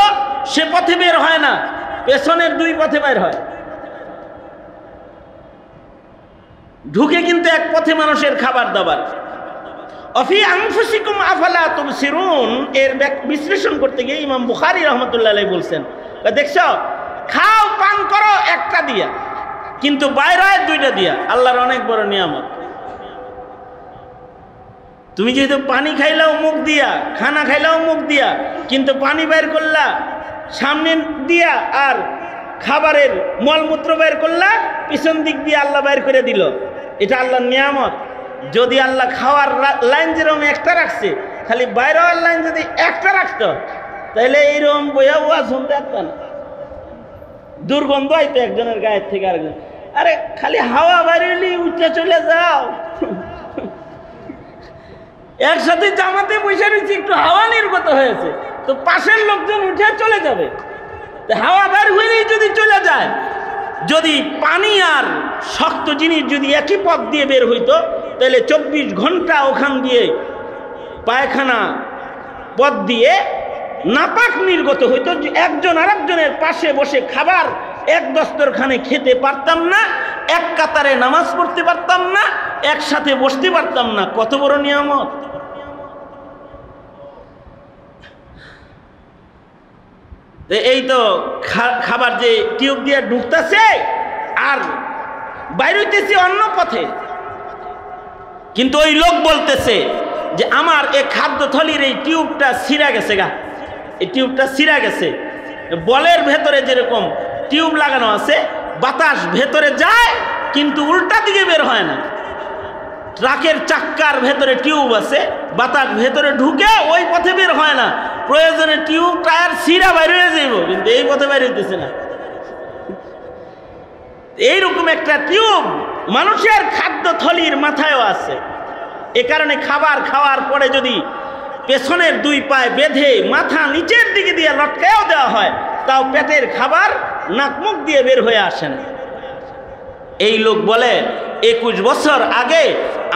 Speaker 1: সে পথে বের হয় না, পেছনের 2 পথে বের হয়। ঢুকে কিন্তু এক পথে মানুষের খাবার দাবার। অফি আনফুসিকুম আফালা তুবসিরুন এর বিশ্লেষণ করতে গিয়ে ইমাম বুখারী রাহমাতুল্লাহ আলাইহি বলছেন, দেখছো খাও পান করো একটা দিয়া, কিন্তু বাইরে হয় 2টা দিয়া। আল্লাহর অনেক বড় নিয়ামত। তুমি যেহেতু পানি খাইলাও মুখ দিয়া, খানা খাইলাও মুখ দিয়া, কিন্তু পানি বের করলা সামনে দিয়া, আর খাবারের মলমূত্র বের করলা পিছন দিক দিয়ে, আল্লাহ বের করে দিল। এটা আল্লাহর নিয়ামত। যদি আল্লাহ খাওয়ার লাইন যেরকম একটা রাখছে, খালি বাইরে হওয়ার লাইন যদি একটা রাখতো, তাহলে এইরকম বইয়া ওয়া শুনতে পারতাম না, দুর্গন্ধ হইতো একজনের গায়ের থেকে আরেকজন। আরে খালি হাওয়া বাইরে উঠে চলে যাও, একসাথে জামাতে বসে রয়েছে, একটু হাওয়া নির্গত হয়েছে, তো পাশের লোকজন উঠে চলে যাবে। হাওয়া বের হয়েই যদি চলে যায়, যদি পানি আর শক্ত জিনিস যদি একই পথ দিয়ে বের হইতো, তাহলে 24 ঘন্টা ওখান দিয়ে পায়খানা পথ দিয়ে নাপাক নির্গত হইতো। একজন আরেকজনের পাশে বসে খাবার এক দস্তরখানে খেতে পারতাম না, এক কাতারে নামাজ পড়তে পারতাম না, একসাথে বসতে পারতাম না। কত বড় নিয়ামত! এই তো খাবার যে টিউব দিয়ে ঢুকতেছে আর বাইরে হইতেছে অন্য পথে, কিন্তু ওই লোক বলতেছে যে আমার এই খাদ্য থলির এই টিউবটা ছিঁড়া গেছে গা, এই টিউবটা ছিঁড়া গেছে। বলের ভেতরে যেরকম টিউব লাগানো আছে, বাতাস ভেতরে যায় কিন্তু উল্টা দিকে বের হয় না। ট্রাকের চাক্কার ভেতরে টিউব আছে, বাতাস ভেতরে ঢুকে ওই পথে বের হয় না, প্রয়োজনে টিউব টায়ার ছিঁড়া বাইরে হয়ে যাইব, কিন্তু এই পথে বাইরে হইতেছে না। এইরকম একটা টিউব মানুষের খাদ্য থলির মাথায়ও আছে। এ কারণে খাবার খাওয়ার পরে যদি পেছনের 2 পায়ে বেঁধে মাথা নিচের দিকে দিয়ে লটকায়ও দেওয়া হয়, তাও পেটের খাবার নাক মুখ দিয়ে বের হয়ে আসে না। এই লোক বলে 21 বছর আগে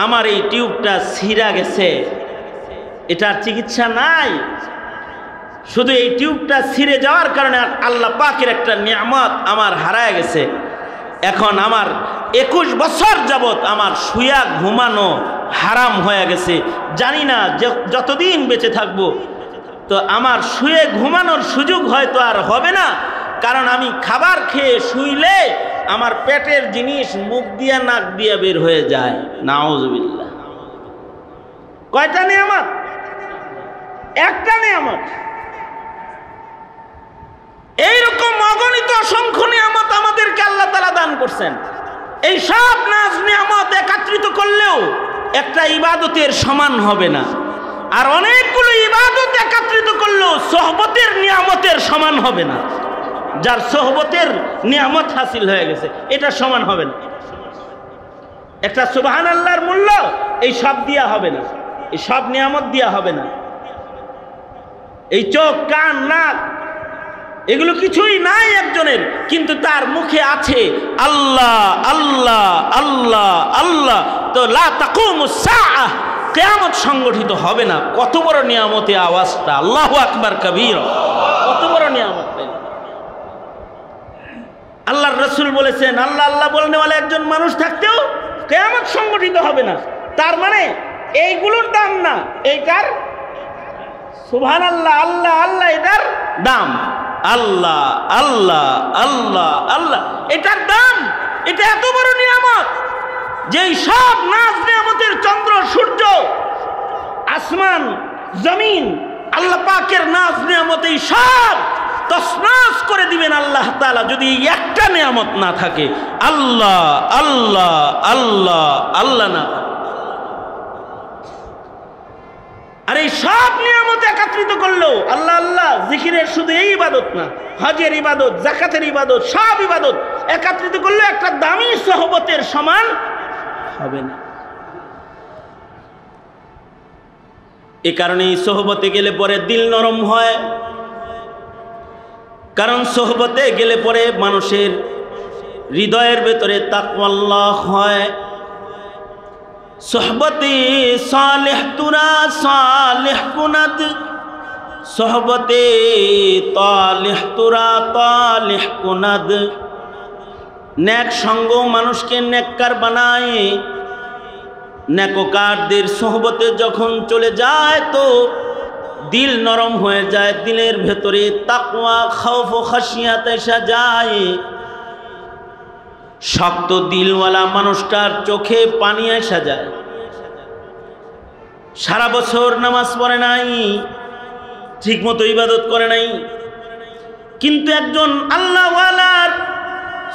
Speaker 1: আমার এই টিউবটা ছিঁড়া গেছে, এটার চিকিৎসা নাই। শুধু এই টিউবটা ছিঁড়ে যাওয়ার কারণে আল্লাহ পাকের একটা নিয়ামত আমার হারায় গেছে। এখন আমার 21 বছর যাবত আমার শুয়া ঘুমানো হারাম হয়ে গেছে। জানি না যতদিন বেঁচে থাকবো তো আমার শুয়ে ঘুমানোর সুযোগ হয়তো আর হবে না, কারণ আমি খাবার খেয়ে শুইলে আমার পেটের জিনিস মুখ দিয়া নাক দিয়া বের হয়ে যায়। নাউজুবিল্লাহ। কয়টা নিয়ামত? একটা নিয়ামত। এইরকম অগণিত অসংখ্য নিয়ামত আমাদেরকে আল্লাহ তাআলা দান করছেন। এই সব নাজ নিয়ামত একত্রিত করলেও একটা ইবাদতের সমান হবে না, আর অনেকগুলো ইবাদত একত্রিত করলেও সোহবতের নিয়ামতের সমান হবে না। যার সোহবতের নিয়ামত হাসিল হয়ে গেছে এটা সমান হবে না। একটা সুবহানাল্লাহর মূল্য এই সব দিয়া হবে না, এই সব নিয়ামত দিয়া হবে না। এই চোখ, কান, নাক এগুলো কিছুই নাই একজনের, কিন্তু তার মুখে আছে আল্লাহ আল্লাহ আল্লাহ আল্লাহ। তো লা তাকুমুস সাআহ, কিয়ামত সংগঠিত হবে না। কত বড় নিয়ামতে আওয়াজটা, আল্লাহু আকবার কবীর। কত বড় নিয়ামত! আল্লাহর রাসূল বলেছেন আল্লাহ আল্লাহ বলনেওয়ালা একজন মানুষ থাকতেও কিয়ামত সংগঠিত হবে না। তার মানে এইগুলোর দাম না, এইটার সুবহানাল্লাহ আল্লাহ আল্লাহ এটার দাম। আল্লাহ আল্লাহ আল্লাহ আল্লাহ এটার দাম। এটা এত বড় নিয়ামত যেই সব নাজ নিয়ামতের চন্দ্র সূর্য আসমান জমিন আল্লাহ পাকের নাজ নিয়ামত এই সব তছনছ করে দিবেন আল্লাহ তাআলা যদি একটা নিয়ামত না থাকে। আল্লাহ আল্লাহ আল্লাহ আল্লাহ না। আর এই সব নিয়ামত একত্রিত করলো আল্লাহ আল্লাহ জিকিরের শুধু এই ইবাদত না, হজের ইবাদত, যাকাতের ইবাদত, সব ইবাদত একত্রিত করলে একটা দামি সোহবতের সমান হবে না। এ কারণে এই সোহবতে গেলে পরে দিল নরম হয়, কারণ সোহবতে গেলে পরে মানুষের হৃদয়ের ভেতরে তাকওয়াল্লাহ হয়। সোহবতে সালেহ তুরা সালেহ কুনাদ, সোহবতে তালেহ তুরা তালেহ কুনাদ। নেক সঙ্গ মানুষকে নেককার বানায়। নেককারদের সোহবতে যখন চলে যায় তো দিল নরম হয়ে যায়, দিলের ভেতরে তাকওয়া খাউফ ও খাশিয়াত এসে যায়। শক্ত দিলওয়ালা মানুষটার চোখে পানি এসে যায়। সারা বছর নামাজ পড়ে নাই, ঠিক মতো ইবাদত করে নাই, কিন্তু একজন আল্লাহওয়ালার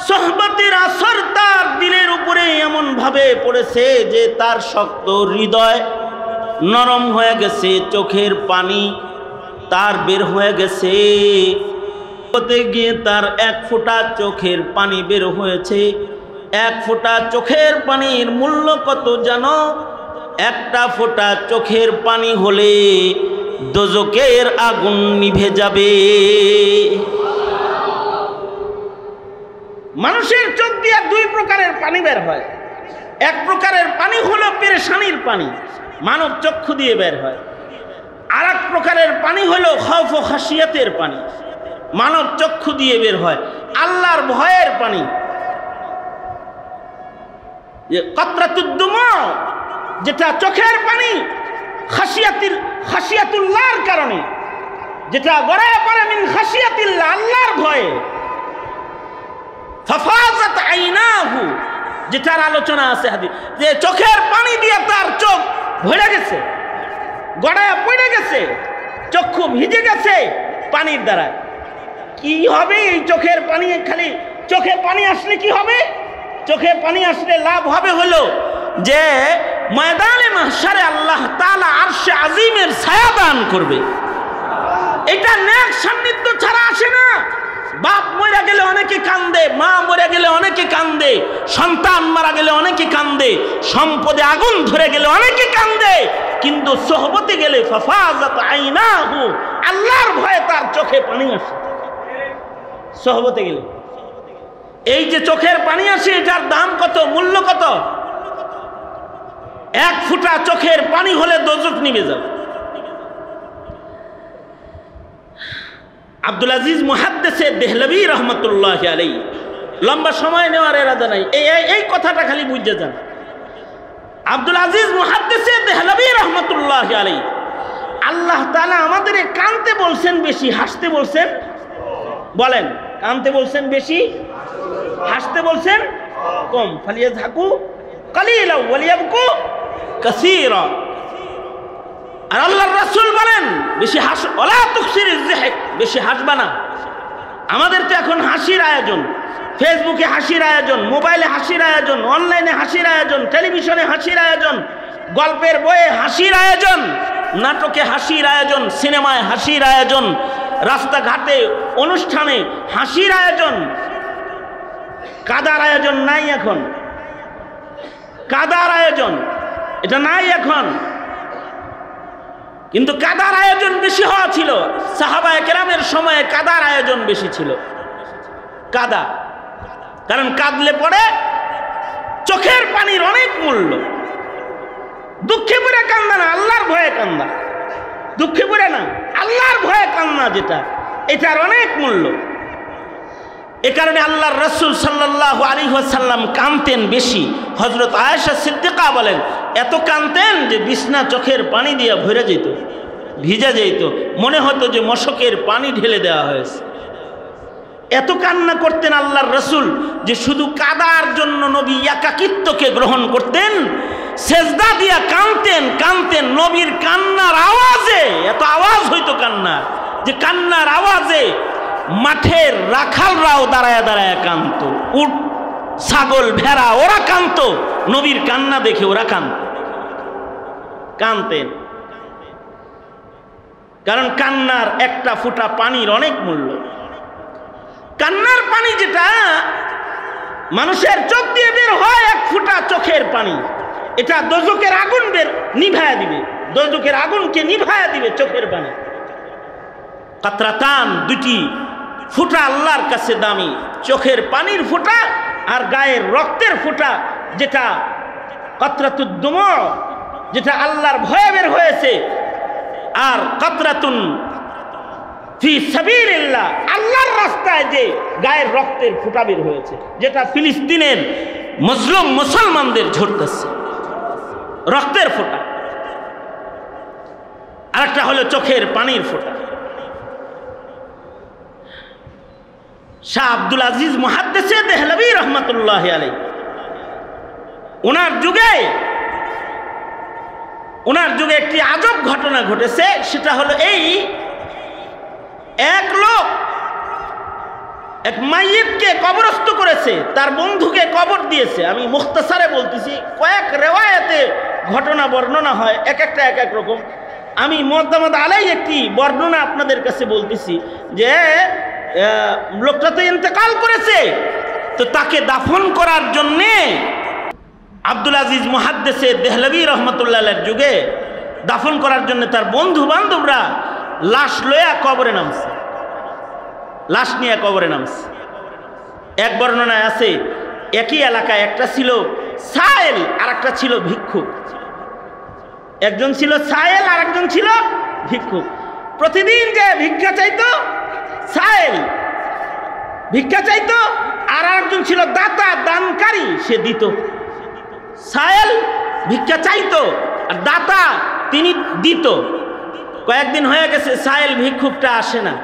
Speaker 1: সোহবতের আসর তার দিলের উপরে এমন ভাবে পড়েছে যে তার শক্ত হৃদয় নরম হয়ে গেছে, চোখের পানি তার বের হয়ে গেছে। গিয়ে তার এক ফোঁটা চোখের পানি বের হয়েছে। এক ফোঁটা চোখের পানির মূল্য কত জানো? একটা ফোঁটা চোখের পানি হলে দোজখের আগুন নিভে যাবে। মানুষের চোখ দিয়ে দুই প্রকারের পানি বের হয়। এক প্রকারের পানি হলো পেরেশানির পানি, মানব চক্ষু দিয়ে বের হয়। আর এক প্রকারের পানি হলো খাউফ ও খাশিয়াতের পানি, মানব চক্ষু দিয়ে বের হয়। আল্লাহর ভয়ের পানি, কতরাতুদ্দুমা, যেটা চোখের পানি খাশিয়াতুল্লাহর কারণে, যেটা গড়ায় পড়ে মিন খাশিয়াতিল্লাহ, আল্লাহর ভয়ে। ফাফাজাত আইনাহু, যেটার আলোচনা আছে হাদিস, যে চোখের পানি দিয়ে তার চোখ ভরে গেছে, গড়ায় পড়ে গেছে, চক্ষু ভিজে গেছে পানির দ্বারা। কি হবে এই চোখের পানি? খালি চোখে পানি আসলে কি হবে? চোখে পানি আসলে লাভ হবে হলো যে ময়দানে মাহশারে আল্লাহ তাআলা আরশে আজিমের ছায়া দান করবে। এটা নেক সান্নিধ্য ছাড়া আসে না। বাপ মরে গেলে অনেকে কান্দে, মা মরে গেলে অনেকে কান্দে, সন্তান মারা গেলে অনেকে কান্দে, সম্পদে আগুন ধরে গেলে অনেকে কান্দে, কিন্তু সোহবতে গেলে ফাফাজাত আইনাহু, আল্লাহর ভয়ে তার চোখে পানি আসে। সোহবতে গেলে এই যে চোখের পানি আসে, এটার দাম কত, মূল্য কত? এক ফুটা চোখের পানি হলে দোজখ নিভে যাবে। আব্দুল আজিজ মুহাদ্দিসে দেহলভী রহমতুল্লাহ আলাইহি, লম্বা সময় নেওয়ার এরাদা নাই, এই কথাটা খালি বুঝে যান। আব্দুল আজিজ মুহাদ্দিসে দেহলভী রহমতুল্লাহ আলাইহি, আল্লাহ তাআলা আমাদের কানতে বলছেন বেশি, হাসতে বলছেন, বলেন কানতে বলছেন বেশি, হাসতে বলছেন কম। ফালিয়াযহাকু কালিলা ওয়ালিয়াবকু কাসীরা। আর আল্লাহর রাসূল বলেন বেশি হাস, ওয়ালা তুকসিরিজ যিহক, বেশি হাসবা না। আমাদের তো এখন হাসির আয়োজন, ফেসবুকে হাসির আয়োজন, মোবাইলে হাসির আয়োজন, অনলাইনে হাসির আয়োজন, টেলিভিশনে হাসির আয়োজন, গল্পের বইয়ে হাসির আয়োজন, নাটকে হাসির আয়োজন, সিনেমায় হাসির আয়োজন, রাস্তাঘাটে অনুষ্ঠানে হাসির আয়োজন। কাদার আয়োজন নাই এখন, কাদার আয়োজন এটা নাই এখন। কিন্তু কাদার আয়োজন বেশি হওয়া ছিল, সাহাবায়ে কেরামের সময়ে কাদার আয়োজন বেশি ছিল। কাদা, কারণ কাঁদলে পরে চোখের পানির অনেক মূল্য। দুঃখে পড়ে কান্না না, আল্লাহর ভয়ে কান্না। দুঃখে পড়ে না, আল্লাহর ভয়ে কান্না যেটা, এটার অনেক মূল্য। এ কারণে আল্লাহর রাসূল সাল্লাল্লাহু আলাইহি ওয়াসাল্লাম কাঁদতেন বেশি। হযরত আয়েশা সিদ্দিকা বলেন এত কাঁদতেন যে বিছনা চোখের পানি দিয়ে ভরে যেত, ভিজে যেত, মনে হতো যে মশকের পানি ঢেলে দেওয়া হয়েছে। এত কান্না করতেন আল্লাহর রাসূল যে শুধু কাদার জন্য নবী একাকিত্বকে গ্রহণ করতেন, সেজদা দিয়া কাঁদতেন কাঁদতেন। নবীর কান্নার আওয়াজে, এত আওয়াজ হইতো কান্নার, যে কান্নার আওয়াজে মাঠের রাখালরাও দাঁড়ায় দাঁড়ায় কাঁদতো, উট ছাগল ভেড়া ওরা কাঁদতো, নবীর কান্না দেখে ওরা কাঁদতেন। কারণ কান্নার একটা ফোঁটা পানির অনেক মূল্য। কান্নার পানি যেটা মানুষের চোখ দিয়ে বের হয়, এক ফোঁটা চোখের পানি, এটা দোজখের আগুন নিভায়া দিবে, দোজখের আগুনকে নিভায়া দিবে চোখের পানি। কাতরাতান, দুটি ফোঁটা আল্লাহর কাছে দামি, চোখের পানির ফোঁটা আর গায়ের রক্তের ফোঁটা, যেটা কাতরাতুদ দুমু, যেটা আল্লাহর ভয়ে বের হয়েছে, আর কাতরাতুন ফি সাবিলিল্লাহ, আল্লাহর রাস্তায় যে গায়ের রক্তের ফোঁটা বের হয়েছে, যেটা ফিলিস্তিনের মজলুম মুসলমানদের ঝরতেছে রক্তের ফোঁটা। আরেকটা হলো চোখের পানির ফোঁটা। শাহ আব্দুল আজিজ মুহাদ্দিসে দেহলভী রহমতুল্লাহ আলাইহি, ওনার যুগে একটি আজব ঘটনা ঘটেছে। সেটা হলো এই, এক লোক এক মাইয়িতকে কবরস্থ করেছে, তার বন্ধুকে কবর দিয়েছে। আমি মুখতাসারে বলতেছি, কয়েক রেওয়ায়েতে ঘটনা বর্ণনা হয়, এক একটা এক এক রকম। আমি মুআতামাদ আলাই একটি বর্ণনা আপনাদের কাছে বলতেছি, যে লোকটা তো ইন্তেকাল করেছে, তো তাকে দাফন করার জন্যে আব্দুল আজিজ মুহাদ্দিসে দেহলভী রহমতুল্লাহ আলাইহির যুগে দাফন করার জন্য তার বন্ধু বান্ধবরা লাশ লইয়া কবরে নামছে, লাশ নিয়ে কবরে নামছে। এক বর্ণনায় আছে একই এলাকায় একটা ছিল সায়েল আর একটা ছিল ভিক্ষুক। একজন ছিল সায়েল আর একজন ছিল ভিক্ষুক। প্রতিদিন যে ভিক্ষা চাইতো সায়েল, ভিক্ষা চাইতো, আর একজন ছিল দাতা, দানকারী, সে দিত। সায়েল ভিক্ষা চাইতো আর দাতা তিনি দিত। কয়েকদিন হয়ে গেছে সায়েল ভিক্ষুকটা আসে না।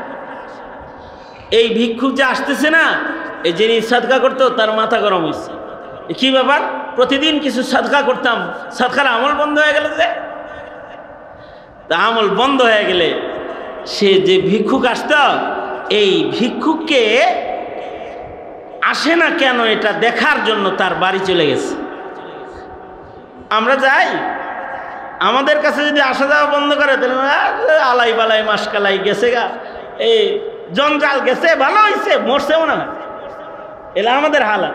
Speaker 1: এই ভিক্ষুক যে আসতেছে না, এই যিনি সাদকা করতো তার মাথা গরম হয়েছে। কি ব্যাপার, প্রতিদিন কিছু সাদকা করতাম, সাদকার আমল বন্ধ হয়ে গেল যে। তা আমল বন্ধ হয়ে গেলে সে যে ভিক্ষুক আসত, এই ভিক্ষুককে আসে না কেন এটা দেখার জন্য তার বাড়ি চলে গেছে। আমরা যাই, আমাদের কাছে যদি আসা যাওয়া বন্ধ করে তাহলে আলাই বালাই মাসকালাই গেছে গা, এই জঞ্জাল গেছে, ভালো হয়েছে, মরছে মনে হয়, এলা আমাদের হালাত।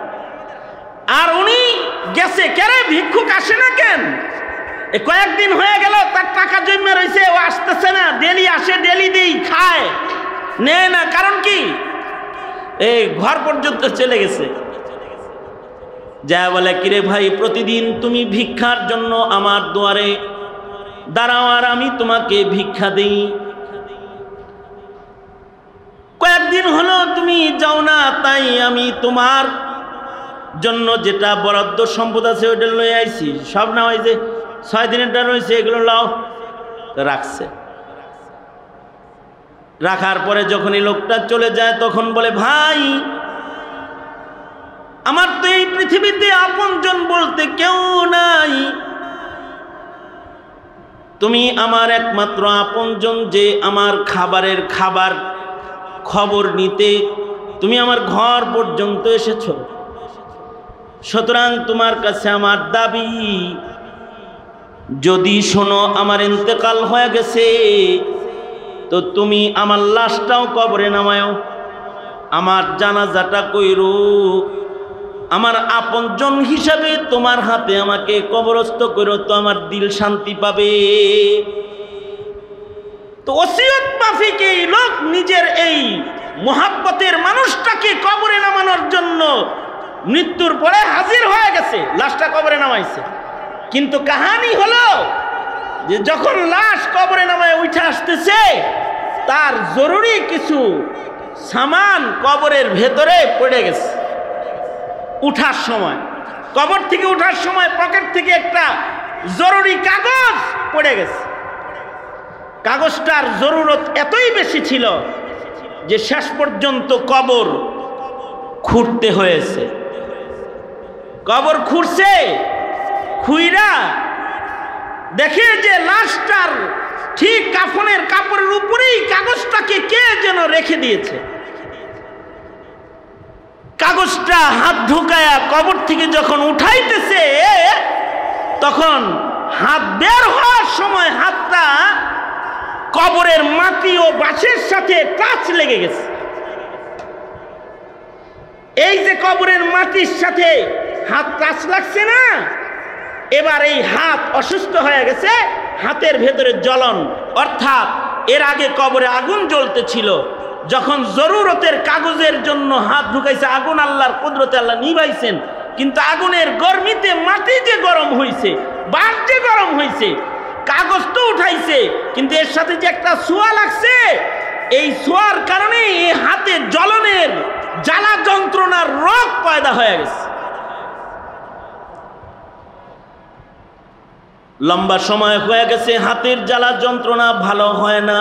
Speaker 1: আর উনি গেছে কেন, ভিক্ষুক আসে না কেন? কয়েকদিন হয়ে গেল, তার টাকা জমে রয়েছে, ও আসতেছে না। ডেলি আসে, ডেলি দেই, খায়, নেয় না। কারণ কি, এই ঘর পর্যন্ত চলে গেছে। যা বলে, কিরে ভাই, প্রতিদিন তুমি ভিক্ষার জন্য আমার দুয়ারে দাঁড়াও আর আমি তোমাকে ভিক্ষা দেই, কয়েকদিন হলো তুমি যাও না, তাই আমি তোমার জন্য যেটা বরাদ্দ সম্পদ আছে ওইটা লয়ে আইছি, সব না ওই যে 6 দিনেরটা রয়েছে এগুলো লাও। রাখছে। রাখার পরে যখন এই লোকটা চলে যায় তখন বলে, ভাই আমার তো এই পৃথিবীতে আপনজন বলতে কেউ নাই, তুমি আমার একমাত্র আপনজন, যে আমার খাবারের খাবার খবর নিতে তুমি আমার ঘর পর্যন্ত এসেছো, সুতরাং তোমার কাছে আমার দাবি, যদি শোনো আমার ইন্তেকাল হয়ে গেছে তো তুমি আমার লাশটাও কবরে নামায়ো, আমার জানাজাটা কইরো, আমার আপনজন হিসাবে তোমার হাতে আমাকে কবরস্থ করো, তো আমার দিল শান্তি পাবে। তো ওসিয়ত মাফিক এই লোক নিজের এই মোহাব্বতের মানুষটাকে কবরে নামানোর জন্য মৃত্যুর পরে হাজির হয়ে গেছে, লাশটা কবরে নামাইছে। কিন্তু কাহিনী হলো যে যখন লাশ কবরে নামায় উঠে আসতেছে, তার জরুরি কিছু সামান কবরের ভেতরে পড়ে গেছে। উঠার সময়, কবর থেকে উঠার সময় পকেট থেকে একটা জরুরি কাগজ পড়ে গেছে। কাগজটার জরুরত এতই বেশি ছিল যে শেষ পর্যন্ত কবর খুঁড়তে হয়েছে। কবর খুঁড়ছে, খুইরা দেখে যে লাশটার ঠিক কাফনের কাপড়ের উপরেই কাগজটাকে কে যেন রেখে দিয়েছে। কাগজটা হাত ঢুকায়া কবর থেকে যখন উঠাইতেছে, তখন হাত বের হওয়ার সময় হাতটা কবরের মাটি ও বাঁশের সাথে টাচ লেগে গেছে। এই যে কবরের মাটির সাথে হাত টাচ লাগছে না, এবার এই হাত অসুস্থ হয়ে গেছে, হাতের ভেতরে জ্বলন, অর্থাৎ এর আগে কবরে আগুন জ্বলতেছিল, যখন জরুরতের কাগজের জন্য হাত ঢুকাইছে, আগুন আল্লাহর কুদরতে আল্লাহ নিভাইছেন, কিন্তু আগুনের গরমিতে মাটি যে গরম হইছে, বাঁশ যে গরম হইছে, কাগজ তো উঠাইছে, কিন্তু এর সাথে যে একটা ছোঁয়া লাগছে, এই ছোঁয়ার কারণে এই হাতে জ্বলনের জ্বালা যন্ত্রণার রোগ পয়দা হয়ে গেছে। লম্বা সময় হয়ে গেছে, হাতের জ্বালা যন্ত্রণা ভালো হয় না।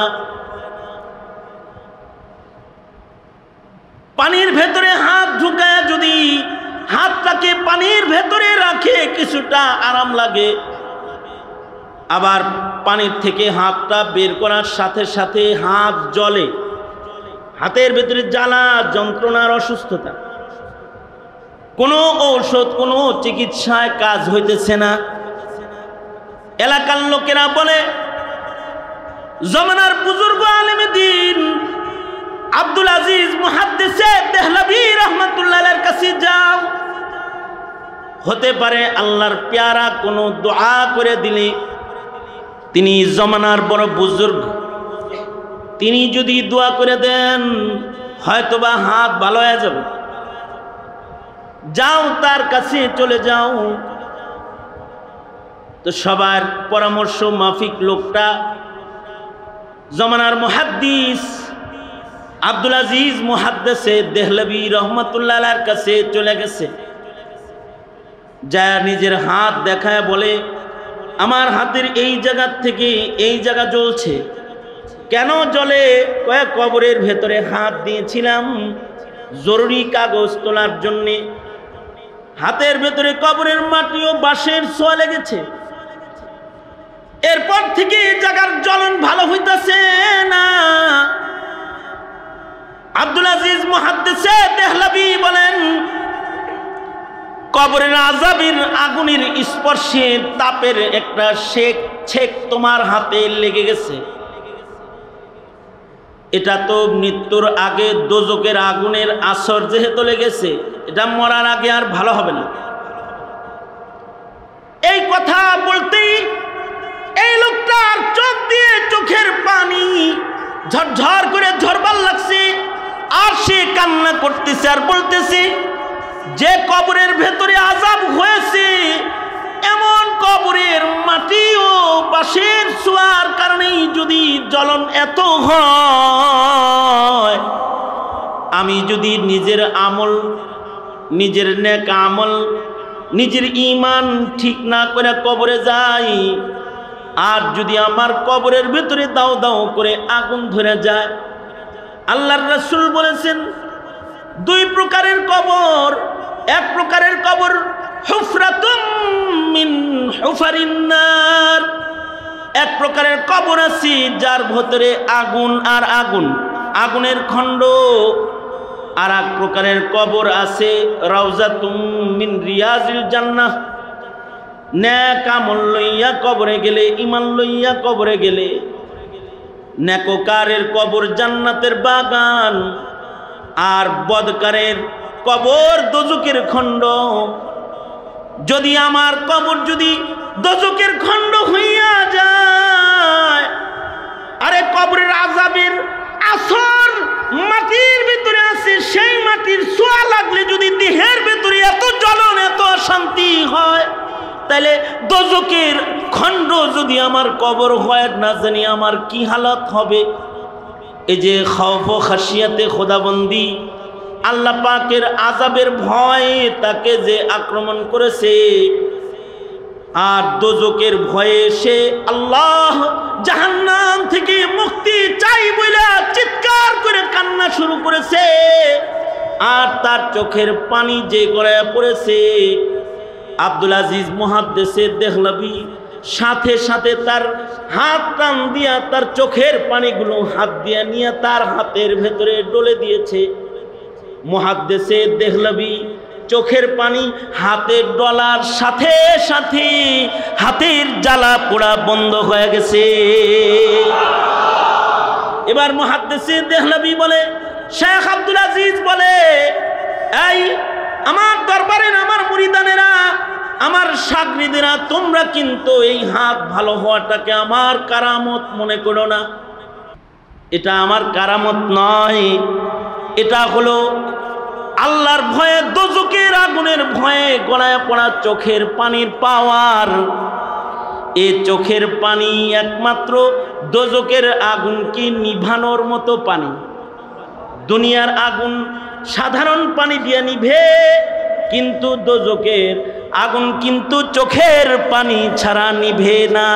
Speaker 1: পানির ভেতরে হাত ঢুকায় যদি হাতটাকে পানির ভেতরে রাখে কিছুটা আরাম লাগে, আবার পানির থেকে হাতটা বের করার সাথে সাথে হাত জ্বলে, হাতের ভেতরে জ্বালা যন্ত্রণার অসুস্থতা, কোনো ঔষধ কোনো চিকিৎসায় কাজ হইতেছে না। এলাকার লোকেরা বলে, জমানার বুজুর্গ আলেম দ্বীন আব্দুল আজিজ মুহাদ্দিসে দেহলভী রাহমাতুল্লাহির কাছে যাও, হতে পারে আল্লাহর প্যারা কোনো দোয়া করে দিলে, তিনি জমানার বড় বুজুর্গ, তিনি যদি দোয়া করে দেন হয়তোবা হাত ভালো হয়ে যাবে। যাও, তার কাছে চলে যাও। তো সবার পরামর্শ মাফিক লোকটা জমানার মুহাদ্দিস আব্দুল আজিজ মুহাদ্দিসে দেহলভী রাহমাতুল্লাহির কাছে চলে গেছে। যা নিজের হাত দেখায় বলে, আমার হাতের এই জায়গা থেকে এই জায়গা জ্বলছে, কেন জ্বলে? কবরের ভেতরে হাত দিয়েছিলাম জরুরি কাগজ তোলার জন্যে, হাতের ভেতরে কবরের মাটি ও বাঁশের ছোঁয়া লেগেছে, এরপর থেকে এই জায়গার জ্বলন ভালো হইতেছে না। আব্দুল আজিজ মুহাদ্দিসে দেহলভী বলেন, কবরের আযাবের আগুনের স্পর্শে তাপের একটা ছেক তোমার হাতে লেগে গেছে, এটা তো মৃত্যুর আগে দোজকের আগুনের আসর যেহেতু লেগেছে, এটা মরার আগে আর ভালো হবে না। এই কথা বলতেই এই লোকটার চোখ দিয়ে চোখের পানি ঝরঝর করে ঝরবার লাগছে, আর সে কান্না করতেছে আর বলতেছে, যে কবরের ভেতরে আযাব হয়েছে এমন কবরের মাটি ও বাঁশের ছোঁয়ার কারণেই যদি জ্বলন এত হয়, আমি যদি নিজের আমল, নিজের নেক আমল, নিজের ঈমান ঠিক না করে কবরে যাই, আর যদি আমার কবরের ভেতরে দাও দাও করে আগুন ধরে যায়, আল্লাহর রাসূল বলেছেন দুই প্রকারের কবর। এক প্রকারের কবর হুফরাতুম মিন হুফারিন নার, এক প্রকারের কবর আছে যার ভেতরে আগুন আর আগুন, আগুনের খণ্ড। আর এক প্রকারের কবর আছে রাউজাতুম মিন রিয়াজিল জান্নাহ, নেক আমল লইয়া কবরে গেলে, ঈমান লইয়া কবরে গেলে নেককারের কবর জান্নাতের বাগান, আর বদকারের কবর দোজকের খণ্ড। যদি আমার কবর যদি দোজকের খণ্ড হইয়া যায়, আরে কবরের আযাবের আসর মাটির ভিতরে আছে, সেই মাটির ছোঁয়া লাগলে যদি দেহের ভিতরে এত জ্বলন এত শান্তি হয়, তাহলে দোজকের খণ্ড যদি আমার কবর হয়, না জানি আমার কি হালত হবে। এই যে খৌফ ও খাশিয়াতে খোদাবন্দি, আল্লাহ পাকের আযাবের ভয়ে তাকে যে আক্রমণ করেছে, আর দোজকের ভয়ে সে আল্লাহ জাহান্নাম থেকে মুক্তি চাই বলে চিৎকার করে কান্না শুরু করেছে, আর তার চোখের পানি যে গড়াইয়া পড়েছে, আব্দুল আজিজ মুহাদ্দিসে দেহলভী সাথে সাথে তার হাত টান দিয়া তার চোখের পানিগুলো হাত দিয়া নিয়ে তার হাতের ভেতরে ডলে দিয়েছে। মুহাদ্দিসে দেহলভী চোখের পানি হাতে ডলার সাথে সাথে হাতের জ্বালা পোড়া বন্ধ হয়ে গেছে। এবার মুহাদ্দিসে দেহলভী বলে, শেখ আব্দুল আজিজ বলে, এই আমার দরবারের আমার মুরিদানেরা, আমার শাগরিদেরা, তোমরা কিন্তু এই হাত ভালো হওয়াটাকে আমার কারামত মনে করো না। এটা আমার কারামত নয়, এটা হলো আল্লাহর ভয়ে, দোজকের আগুনের ভয়ে গড়ায় পড়া চোখের পানির পাওয়ার। এ চোখের পানি একমাত্র দোজকের আগুনকে নিভানোর মতো পানি। দুনিয়ার আগুন সাধারণ পানি দিয়ে নিভে, কিন্তু দোজকের আগুন কিন্তু চোখের পানি ছাড়া নিভে না।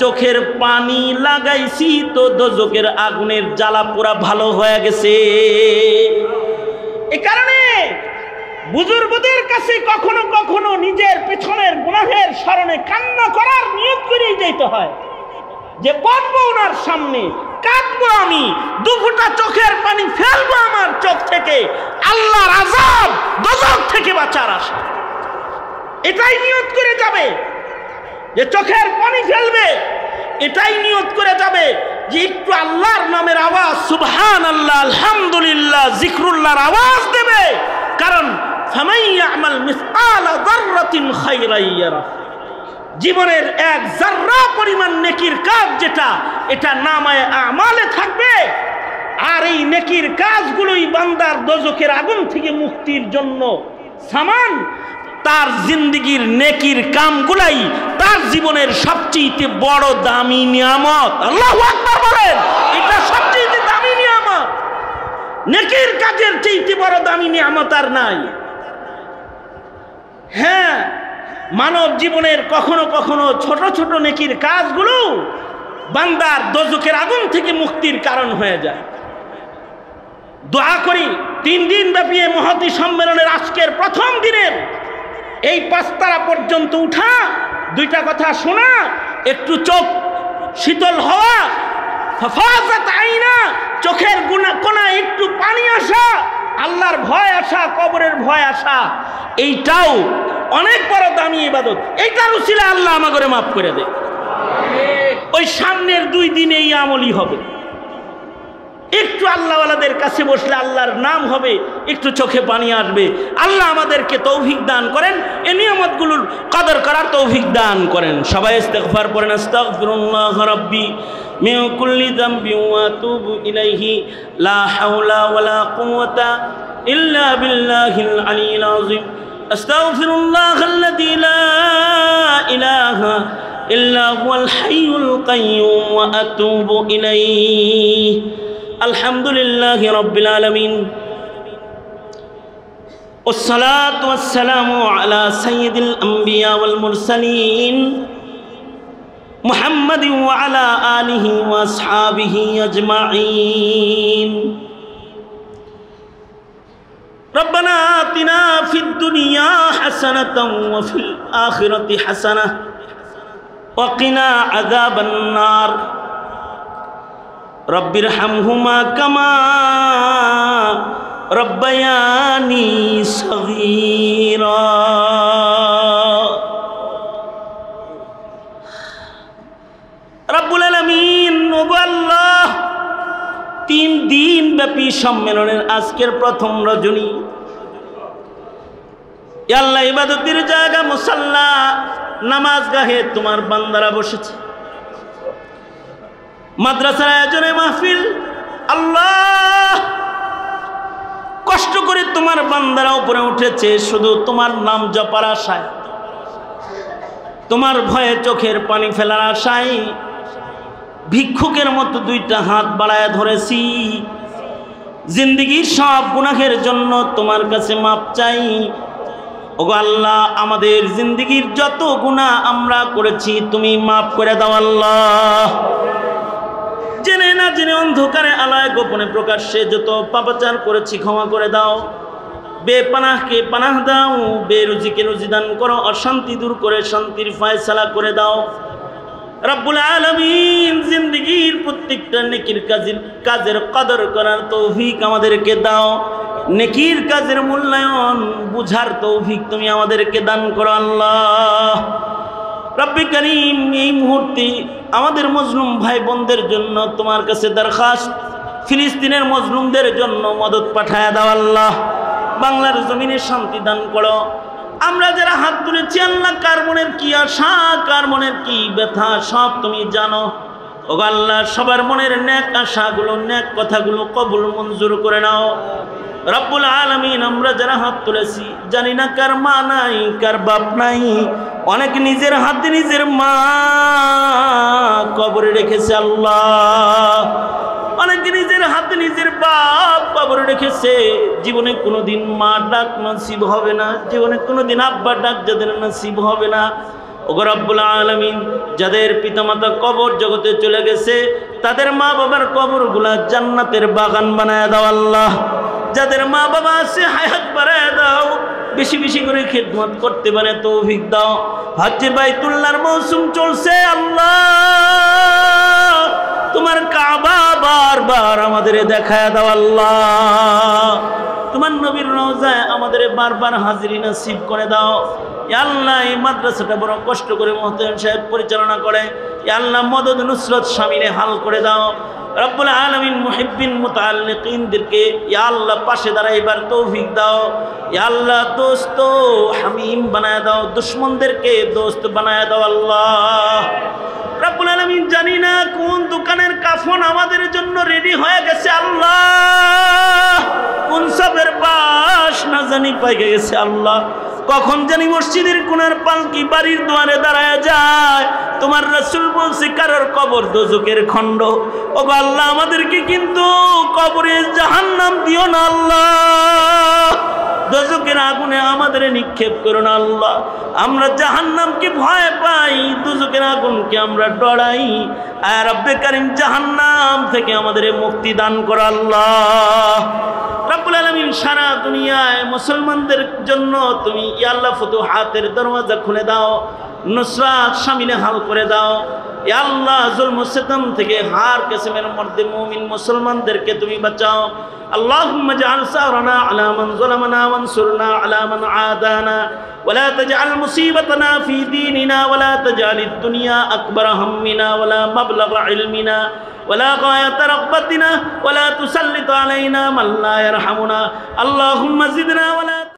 Speaker 1: চোখের পানি লাগাইছি তো দোজকের আগুনের জ্বালা পোড়া ভালো হয়ে গেছে। এ কারণে বুজুর্গদের কাছে কখনো কখনো নিজের পেছনের গুনাহের স্মরণে কান্না করার নিয়ত করেই যেতে হয়, যে বলবো ওনার সামনে, কাঁদবো আমি, দু ফোঁটা চোখের পানি ফেলবো আমার চোখ থেকে, আল্লাহর আযাব দোজখ থেকে বাঁচার আশা। এটাই নিয়ত করে যাবে যে চোখের পানি ফেলবে, এটাই নিয়ত করে যাবে যে একটু আল্লাহর নামের আওয়াজ, সুবহানাল্লাহ, আলহামদুলিল্লাহ, জিকরুল্লাহর আওয়াজ দেবে। কারণ ফামান ইয়ামাল মিসকালা যাররাতিন খায়রান ইয়ারা, জীবনের এক যাররা পরিমাণ নেকির কাজ যেটা, এটা নামায়ে আমালে থাকবে। আর এই নেকির কাজগুলোই বান্দার দোজখের আগুন থেকে মুক্তির জন্য সামান। তার জিন্দেগির নেকির কামগুলাই তার জীবনের সবচেয়ে বড় দামি নিয়ামত। আল্লাহু আকবার বলেন, এটা সবচেয়ে দামি নিয়ামত। নেকির কাজের চেয়ে বড় দামি নিয়ামত আর নাই। হ্যাঁ, মানব জীবনের কখনো কখনো ছোট ছোট নেকির কাজগুলো বান্দার দোজখের আগুন থেকে মুক্তির কারণ হয়ে যায়। দোয়া করি 3 দিন ব্যাপী মহতী সম্মেলনের আজকের প্রথম দিনের এই 5 তারা পর্যন্ত উঠা, 2টা কথা শোনা, একটু চোখ শীতল হওয়া, হাফাজাত আইনা, চোখের কোনায় একটু পানি আসা, আল্লাহর ভয় আসা, কবরের ভয় আসা, এইটাও অনেক বড় দামি ইবাদত। এইটার উসিলা আল্লাহ আমাকে মাফ করে দেয়। ওই সামনের 2 দিন এই আমলই হবে। একটু আল্লাহওয়ালাদের কাছে বসলে আল্লাহর নাম হবে, একটু চোখে পানি আসবে। আল্লাহ আমাদেরকে তৌফিক দান করেন, এই নিয়ামতগুলোর কদর করার তৌফিক দান করেন। সবাই ইস্তিগফার পড়েন, আস্তাগফিরুল্লাহ রাব্বি من كل ذنب وأتوب إليه لا حول ولا قوة إلا بالله العلي العظيم أستغفر الله الذي لا إله إلا هو الحي القيوم وأتوب إليه الحمد لله رب العالمين والصلاة والسلام على سيد الأنبياء والمرسلين محمد وعلى آله وأصحابه أجمعين ربنا آتنا في الدنيا حسنة وفي الآخرة حسنة وقنا عذاب النار رب ارحمهما كما ربياني صغيرا রব্বুল আলামিন ওগো আল্লাহ 3 দিন ব্যাপী সম্মেলনের আজকের প্রথম রজনী ইয়া আল্লাহ ইবাদতের জায়গা মুসাল্লা নামাজগাহে তোমার বান্দারা বসেছে মাদ্রাসার আয়োজনে মাহফিল আল্লাহ কষ্ট করে তোমার বান্দারা উপরে উঠেছে শুধু তোমার নাম জপার আশায় তোমার ভয়ে চোখের পানি ফেলার আশায় ভিক্ষুকের মতো 2টা হাত বাড়ায় ধরেছি জিন্দেগীর সব গুনাহের জন্য তোমার কাছে মাপ চাই ওগো আল্লাহ আমাদের জিন্দেগীর যত গুনাহ আমরা করেছি তুমি মাপ করে দাও আল্লাহ জেনে না জেনে অন্ধকারে আলায় গোপনে প্রকাশ্যে যত পাপাচার করেছি ক্ষমা করে দাও বেপানাহকে পানাহ দাও বেরুজিকে রুজি দান করো অশান্তি দূর করে শান্তির ফয়সালা করে দাও রব্বুল আলামিন জিন্দেগীর প্রত্যেকটা নেকির কাজের কদর করার তৌফিক আমাদেরকে দাও নেকির কাজের মূল্যায়ন বুঝার তৌফিক তুমি আমাদেরকে দান করো আল্লাহ রব্বি করিম এই মুহূর্তে আমাদের মজলুম ভাই বোনদের জন্য তোমার কাছে দরখাস্ত ফিলিস্তিনের মজলুমদের জন্য মদত পাঠায় দাও আল্লাহ বাংলার জমিনে শান্তি দান করো আমরা যারা হাত তুলেছি আল্লাহ কার মনের কি আশা কার মনের কি ব্যথা সব তুমি জানো ওগো আল্লাহ সবার মনের নেক আশাগুলো নেক কথাগুলো কবুল মঞ্জুর করে নাও রব্বুল আলামিন আমরা যারা হাত তুলেছি জানি না কার মা নাই কার বাপ নাই অনেক নিজের হাতে নিজের মা কবরে রেখেছে আল্লাহ অনেক নিজের হাতে নিজের বাপ কবরে রেখেছে জীবনে কোনোদিন মা ডাক নসিব হবে না জীবনে কোনোদিন আব্বা ডাক যাদের নসিব হবে না ওগো রব্বুল আলামিন যাদের পিতামাতা কবর জগতে চলে গেছে তাদের মা বাবার কবরগুলা জান্নাতের বাগান বানায় দাও আল্লাহ যাদের মা বাবা আছে হায়াত বাড়ায় দাও বেশি বেশি করে খিদমত করতে পারে তৌফিক দাও হজ্জে বাইতুল্লাহর মৌসুম চলছে আল্লাহ তোমার কাবা বারবার আমাদের দেখায় দাও আল্লাহ তোমার নবীর রওজায় আমাদের বারবার হাজিরি নসিব করে দাও ইয়া আল্লাহ এই মাদ্রাসাটা বড় কষ্ট করে মুহতামিম সাহেব পরিচালনা করে ইয়া আল্লাহ মদদ নুসরত শামিলে হাল করে দাও রব্বুল আলামিন মুহিব্বিন মুতাআল্লিকিনদেরকে ইয়া আল্লাহ পাশে দাঁড়াইবার তৌফিক দাও ইয়া আল্লাহ দোস্ত হামিম বানায় দাও দুশমনদেরকে দোস্ত বানায় দাও আল্লাহ রব্বুল আলামিন জানি না কোন দোকানের কাফন আমাদের জন্য রেডি হয়ে গেছে আল্লাহ কোন সবের বাস না জানি পাইয়ে গেছে আল্লাহ কখন জানি মসজিদের কোণার পালকি বাড়ির দুয়ারে দাঁড়ায় যায় তোমার রাসূল বলছে কারোর কবর দোজখের খণ্ড ওগো আল্লাহ আমাদেরকে কিন্তু কবরে জাহান্নাম দিও না আল্লাহ দোজখের আগুনে আমাদের নিক্ষেপ করো না আল্লাহ আমরা জাহান্নামকে ভয় পাই দোজখের আগুনকে আমরা ডরাই আর রব্বে কারীম জাহান্নাম থেকে আমাদের মুক্তি দান করো আল্লাহ রব্বুল আলামিন সারা দুনিয়ায় মুসলমানদের জন্য তুমি ইয়া আল্লাহ ফুতুহাতের দরওয়াজা খুলে দাও নুসরাত শামিলে হাল করে দাও ইয়া আল্লাহ জুলম সিতম থেকে হার কিসমের মধ্যে মুমিন মুসলমানদেরকে তুমি বাঁচাও اللهم اجعل ثارنا على من ظلمنا وانصرنا على من عادانا ولا تجعل مصيبتنا في ديننا ولا تجعل الدنيا أكبر همنا ولا مبلغ علمنا ولا غاية رغبتنا ولا تسلط علينا من لا يرحمنا اللهم زدنا ولا